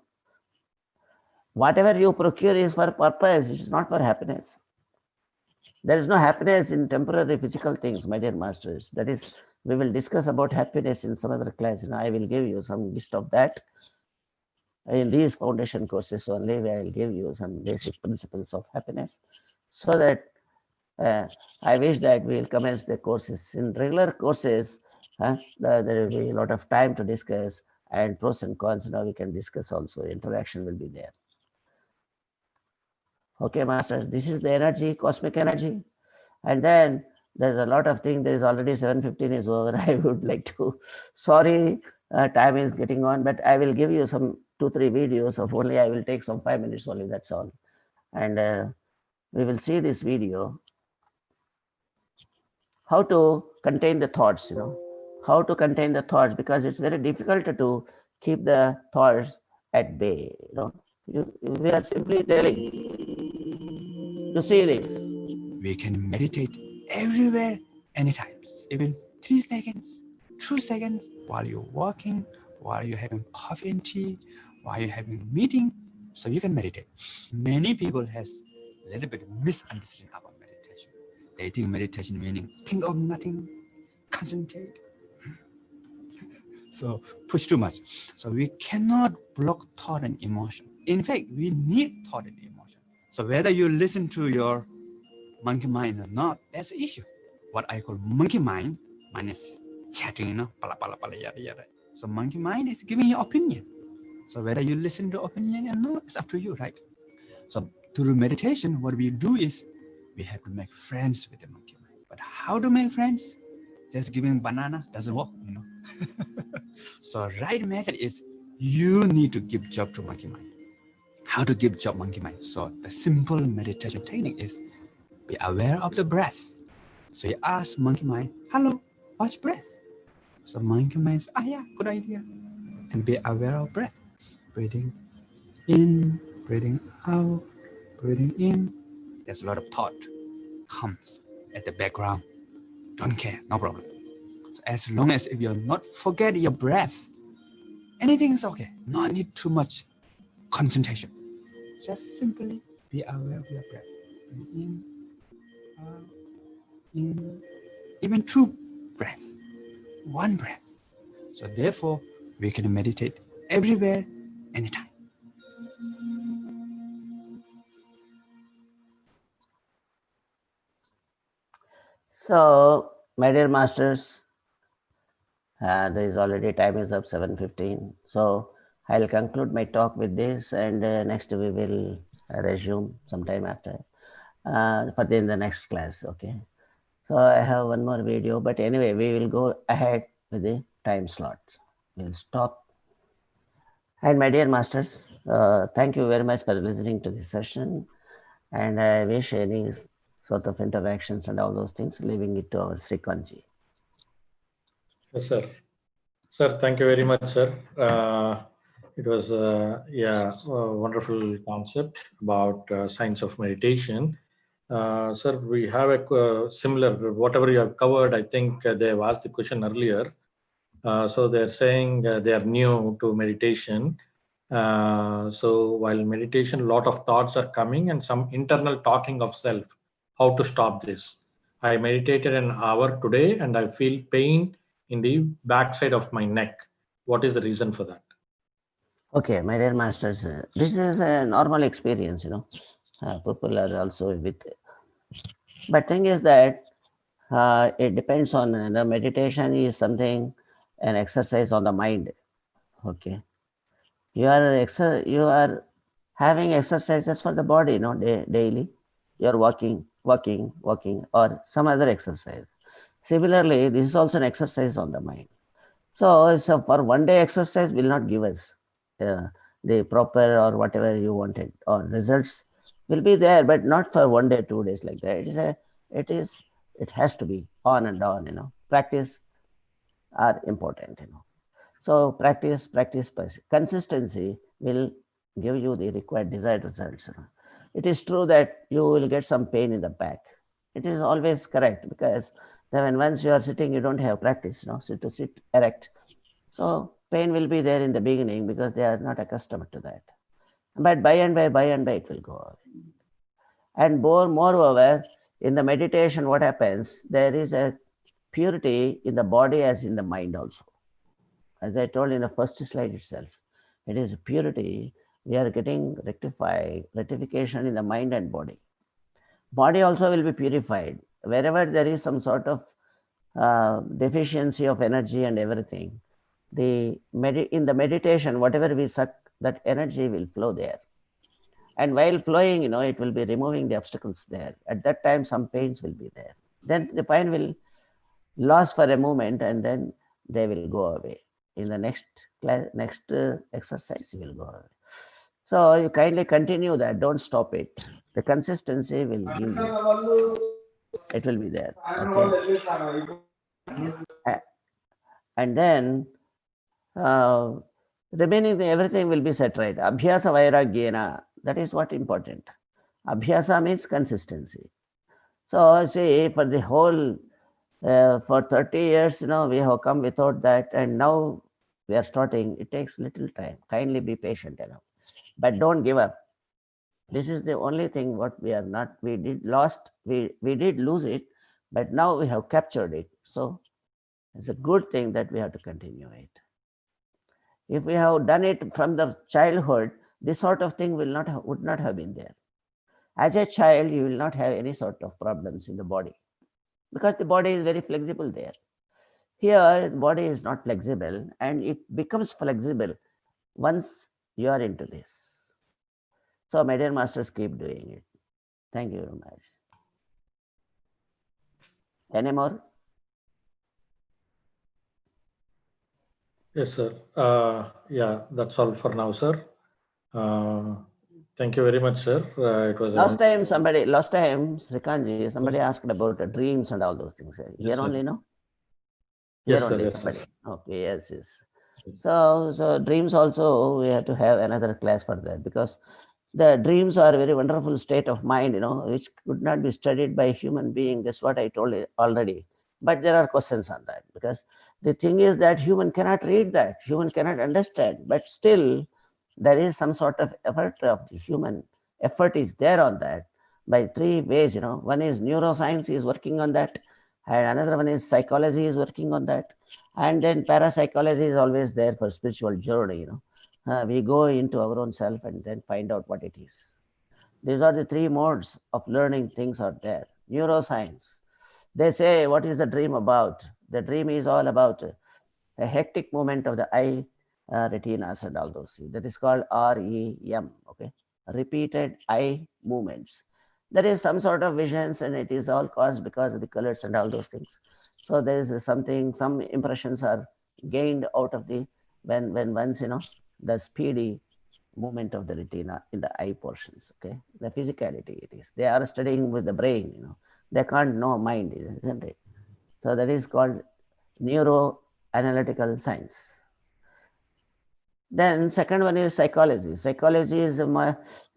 Whatever you procure is for purpose, it is not for happiness. There is no happiness in temporary physical things, my dear masters. That is, we will discuss about happiness in some other class. I will give you some list of that. In these foundation courses only, where I will give you some basic principles of happiness, so that I wish that we will commence the courses. In regular courses, there will be a lot of time to discuss, and pros and cons now we can discuss also. Interaction will be there. Okay, masters, this is the energy, cosmic energy. And then there's a lot of things. There is already 7:15 is over. I would like to, sorry, time is getting on, but I will give you some 2-3 videos of only, I will take some 5 minutes only, that's all. And we will see this video, how to contain the thoughts, how to contain the thoughts, because it's very difficult to keep the thoughts at bay. We are simply telling to see this. We can meditate everywhere, anytime, even 3 seconds, 2 seconds, while you're walking, while you're having coffee and tea, while you're having a meeting, so you can meditate. Many people has a little bit misunderstanding about meditation. They think meditation meaning think of nothing, concentrate. So push too much. So we cannot block thought and emotion. In fact, we need thought and emotion. So whether you listen to your monkey mind or not, that's the issue. What I call monkey mind is chatting, pala, pala, pala, yada, yada. So monkey mind is giving you opinion. So whether you listen to opinion or not, it's up to you, right? So through meditation, what we do is we have to make friends with the monkey mind. But how to make friends? Just giving banana doesn't work, So right method is you need to give job to monkey mind. How to give job monkey mind? So the simple meditation technique is be aware of the breath. So you ask monkey mind, hello, what's breath? So monkey mind says, yeah, good idea. And be aware of breath. Breathing in, breathing out, breathing in. There's a lot of thought comes at the background. Don't care, no problem. So as long as if you're not forget your breath, anything is okay. No need too much concentration. Just simply be aware of your breath. In, out, in, even 2 breaths, 1 breath. So therefore, we can meditate everywhere, anytime. So, my dear masters, there is already time is up 7:15. So I'll conclude my talk with this, and next we will resume sometime after for the next class. Okay. So I have one more video, but anyway, we will go ahead with the time slots. We'll stop. And my dear masters, thank you very much for listening to this session. And I wish any sort of interactions and all those things, leaving it to our Srikanji. Yes, sir. Sir, thank you very much, sir. It was a wonderful concept about science of meditation. Sir, we have a similar, whatever you have covered, I think they have asked the question earlier. So they're saying they are new to meditation. So while meditation, a lot of thoughts are coming and some internal talking of self. How to stop this? I meditated an hour today and I feel pain in the backside of my neck. What is the reason for that? Okay, my dear masters, this is a normal experience, people are also with. But thing is that it depends on, meditation is something, an exercise on the mind. Okay, you are having exercises for the body, daily. You are walking, or some other exercise. Similarly, this is also an exercise on the mind. So for one day exercise will not give us uh, the proper or whatever you wanted, or results will be there, but not for one day, 2 days like that. It is, it has to be on and on, practice are important, So consistency will give you the required desired results. It is true that you will get some pain in the back. It is always correct, because then when once you are sitting, you don't have practice, so to sit erect. So pain will be there in the beginning because they are not accustomed to that. But by and by, it will go away. And moreover, in the meditation, what happens? There is a purity in the body as in the mind also. As I told in the first slide itself, it is purity. We are getting rectification in the mind and body. Body also will be purified. Wherever there is some sort of deficiency of energy and everything, in the meditation, whatever we suck, that energy will flow there. And while flowing, it will be removing the obstacles there. At that time, some pains will be there. Then the pain will last for a moment, and then they will go away. In the next exercise, you will go away. So you kindly continue that. Don't stop it. The consistency will give you. It will be there. Okay. And then remaining everything will be set right. Abhyasa vairagyena. That is what important. Abhyasa means consistency. So see, for the whole for 30 years, we have come without that, and now we are starting. It takes little time. Kindly be patient enough, but don't give up. This is the only thing what we are not. We did lost. We did lose it, but now we have captured it. So it's a good thing that we have to continue it. If we have done it from the childhood, this sort of thing would not have been there. As a child, you will not have any sort of problems in the body, because the body is very flexible there. Here, the body is not flexible, and it becomes flexible once you are into this. So, my dear masters, keep doing it. Thank you very much. Any more? Yes, sir. Yeah, that's all for now, sir. Thank you very much, sir. It was last time, Srikanji, somebody asked about dreams and all those things. Here yes, only, no? Here Yes, only sir, somebody. Yes, Okay, yes. So dreams also, we have to have another class for that, because the dreams are a very wonderful state of mind, which could not be studied by a human being. That's what I told you already. But there are questions on that, because the thing is that human cannot read that, human cannot understand, but still there is some sort of effort of the human effort is there on that by three ways. One is neuroscience is working on that, and another one is psychology is working on that, and then parapsychology is always there for spiritual journey. We go into our own self and then find out what it is. These are the three modes of learning things are there. Neuroscience, they say, what is the dream about? The dream is all about a hectic movement of the eye retinas and all those things. That is called REM. Okay, repeated eye movements. There is some sort of visions, and it is all caused because of the colors and all those things. So there is something, some impressions are gained out of the when once the speedy movement of the retina in the eye portions. Okay, the physicality it is. They are studying with the brain. They can't know mind, isn't it? So that is called neuroanalytical science. Then second one is psychology. Psychology is a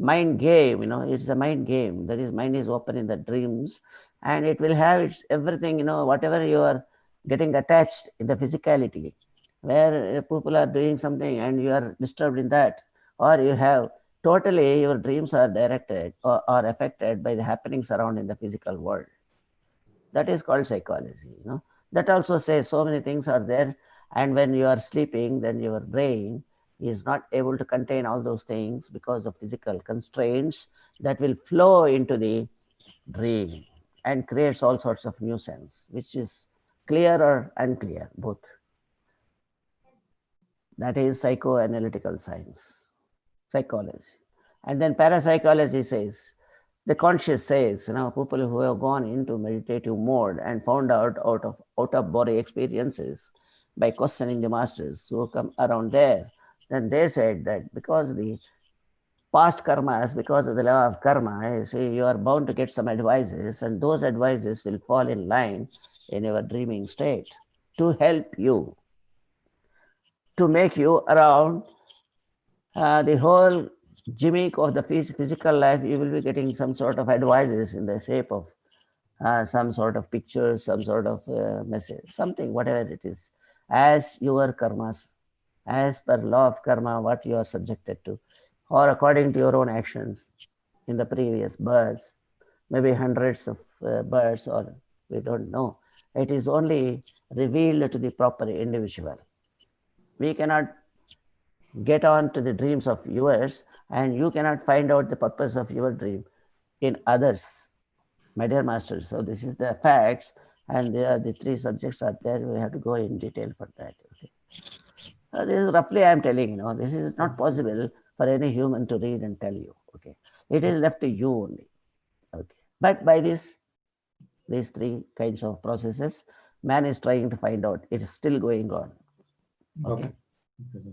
mind game, it's a mind game. That is, mind is open in the dreams, and it will have its everything, whatever you are getting attached in the physicality, where people are doing something and you are disturbed in that, or you have totally your dreams are directed or are affected by the happenings around in the physical world. That is called psychology. That also says so many things are there, and when you are sleeping, then your brain is not able to contain all those things because of physical constraints that will flow into the dream and creates all sorts of nuisance, which is clear or unclear, both. That is psychoanalytical science, psychology. And then parapsychology says, the conscious says, people who have gone into meditative mode and found out out of body experiences by questioning the masters who come around there, then they said that because the past karmas, because of the law of karma, you see, you are bound to get some advices, and those advices will fall in line in your dreaming state to help you, to make you around the whole gimmick of the physical life. You will be getting some sort of advices in the shape of some sort of pictures, some sort of message, something, whatever it is, as your karmas, as per law of karma, what you are subjected to, or according to your own actions in the previous births, maybe hundreds of births, or we don't know. It is only revealed to the proper individual. We cannot get on to the dreams of yours, and you cannot find out the purpose of your dream in others, my dear masters. So this is the facts, and the three subjects are there. We have to go in detail for that. Okay. This is roughly I am telling, this is not possible for any human to read and tell you. Okay. It is left to you only. Okay. But by these three kinds of processes, man is trying to find out. It is still going on. Okay.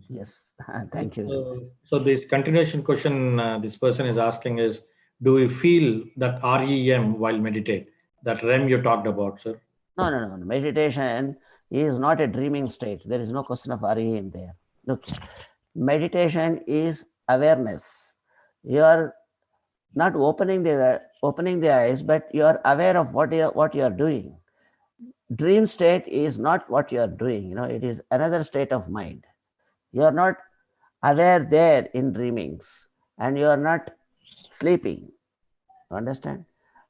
Yes. Thank you. So this continuation question this person is asking is, do we feel that REM while meditate? That REM you talked about, sir? No. Meditation is not a dreaming state. There is no question of REM there. Look, meditation is awareness. You are not opening the eyes, but you are aware of what you are doing. Dream state is not what you are doing. It is another state of mind. You are not aware there in dreamings, and you are not sleeping. You understand?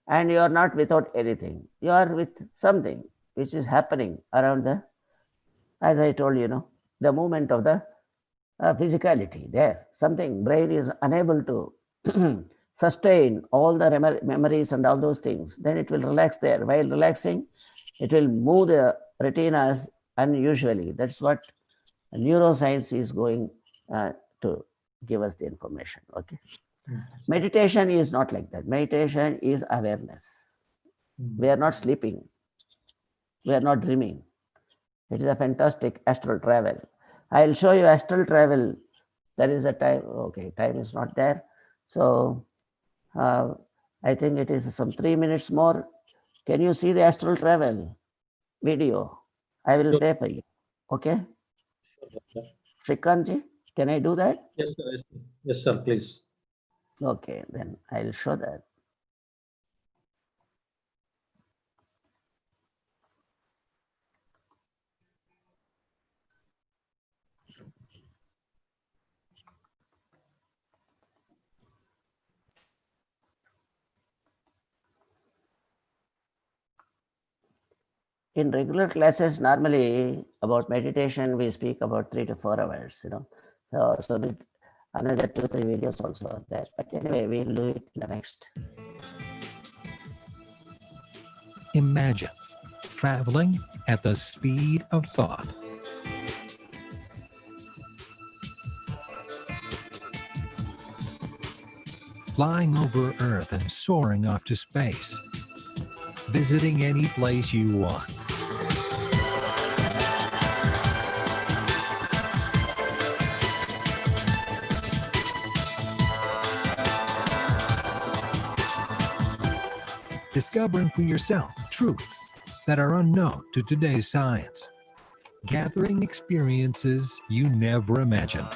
And you are not without anything. You are with something which is happening around as I told you, the movement of the physicality there. Something brain is unable to sustain all the memories and all those things. Then it will relax there. While relaxing, it will move the retinas unusually. That's what neuroscience is going to give us the information. Okay. Meditation is not like that. Meditation is awareness. We are not sleeping. We are not dreaming. It is a fantastic astral travel. I'll show you astral travel. There is a time. Okay, time is not there. So I think it is some 3 minutes more. Can you see the astral travel video? I will play for you. Okay. Shrikantji, can I do that? Yes, sir. Yes, sir, please. Okay, then I'll show that. In regular classes, normally about meditation, we speak about 3 to 4 hours, So another 2-3 videos also are there. But anyway, we'll do it in the next. Imagine traveling at the speed of thought. Flying over Earth and soaring off to space. Visiting any place you want. Discovering for yourself truths that are unknown to today's science. Gathering experiences you never imagined.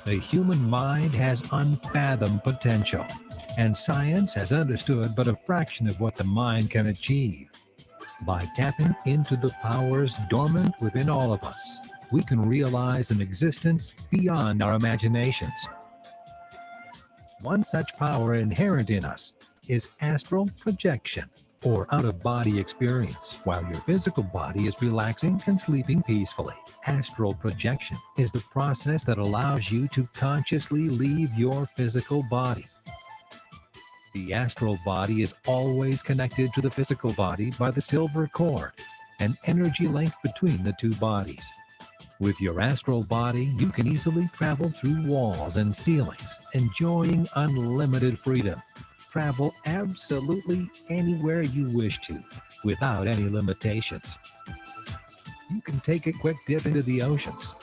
The human mind has unfathomed potential, and science has understood but a fraction of what the mind can achieve. By tapping into the powers dormant within all of us, we can realize an existence beyond our imaginations. One such power inherent in us is astral projection, or out-of-body experience, while your physical body is relaxing and sleeping peacefully. Astral projection is the process that allows you to consciously leave your physical body. The astral body is always connected to the physical body by the silver cord, an energy link between the two bodies. With your astral body, you can easily travel through walls and ceilings, enjoying unlimited freedom. Travel absolutely anywhere you wish to, without any limitations. You can take a quick dip into the oceans.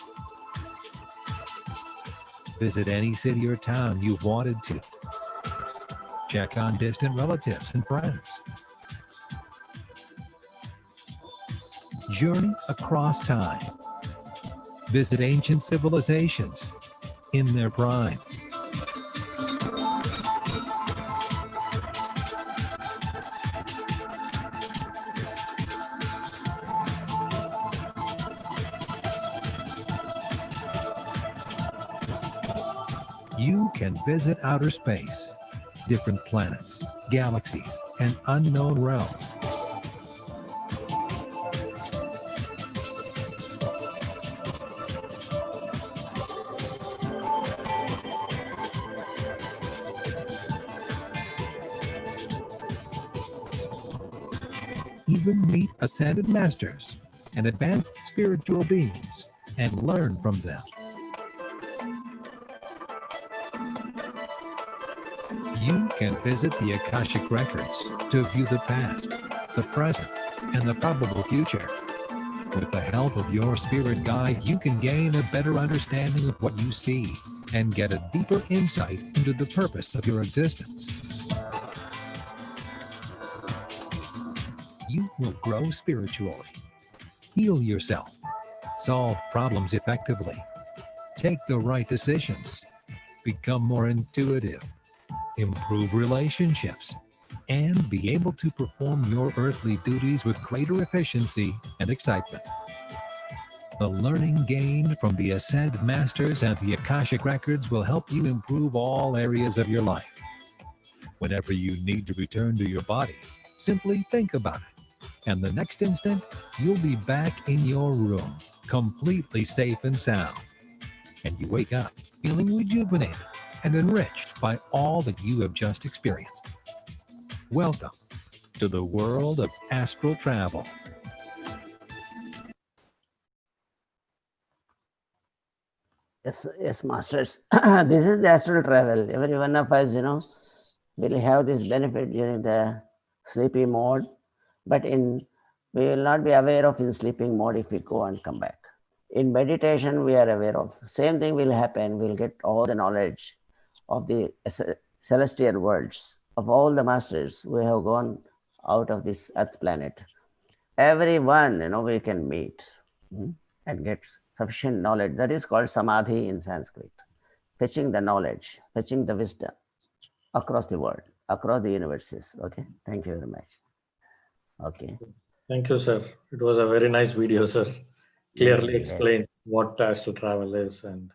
Visit any city or town you've wanted to. Check on distant relatives and friends. Journey across time. Visit ancient civilizations in their prime. You can visit outer space, different planets, galaxies, and unknown realms. Even meet ascended masters and advanced spiritual beings and learn from them. You can visit the Akashic Records to view the past, the present, and the probable future. With the help of your spirit guide, you can gain a better understanding of what you see and get a deeper insight into the purpose of your existence. You will grow spiritually, heal yourself, solve problems effectively, take the right decisions, become more intuitive, improve relationships, and be able to perform your earthly duties with greater efficiency and excitement. The learning gained from the Ascended Masters and the Akashic Records will help you improve all areas of your life. Whenever you need to return to your body, simply think about it, and the next instant, you'll be back in your room, completely safe and sound. And you wake up feeling rejuvenated and enriched by all that you have just experienced. Welcome to the world of astral travel. Yes, masters. This is the astral travel. Every one of us, will have this benefit during the sleepy mode, but we will not be aware of in sleeping mode if we go and come back. In meditation, we are aware of. Same thing will happen. We'll get all the knowledge of the celestial worlds, of all the masters who have gone out of this earth planet. Everyone, we can meet and get sufficient knowledge. That is called samadhi in Sanskrit. Fetching the knowledge, fetching the wisdom across the world, across the universes. Okay, thank you very much. Okay. Thank you, sir. It was a very nice video, sir. Clearly explained what astral travel is and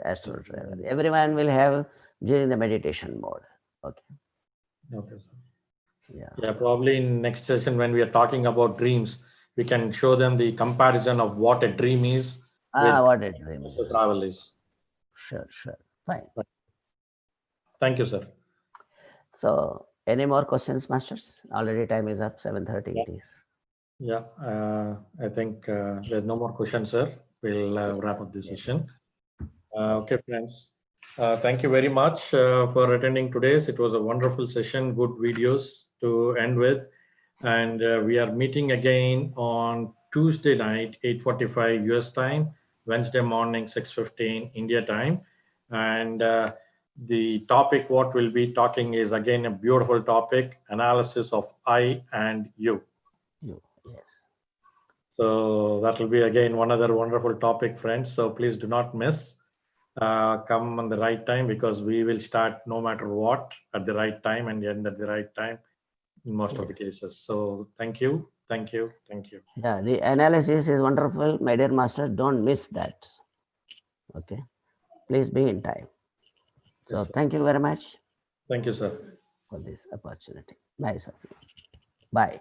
astral travel. Everyone will have during the meditation mode. Okay. Okay, sir. Yeah. Yeah, probably in next session when we are talking about dreams, we can show them the comparison of what a dream is with what a dream astral is. travel is. Sure. Fine. Thank you, sir. So, any more questions, masters? Already time is up, 7:30 it is. Yeah, I think there's no more questions, sir. We'll wrap up this session. Okay, friends. Thank you very much for attending today's. It was a wonderful session, good videos to end with. And we are meeting again on Tuesday night, 8:45 US time, Wednesday morning, 6:15 India time. And the topic what we'll be talking is again a beautiful topic, analysis of I and you. Yes. So that will be again one other wonderful topic, friends. So please do not miss. come on the right time, because we will start no matter what at the right time and end at the right time in most of the cases. So thank you. Yeah, the analysis is wonderful. My dear masters, don't miss that. Okay. Please be in time. So Yes, sir. thank you very much Thank you, sir. for this opportunity. Nice of you. Bye.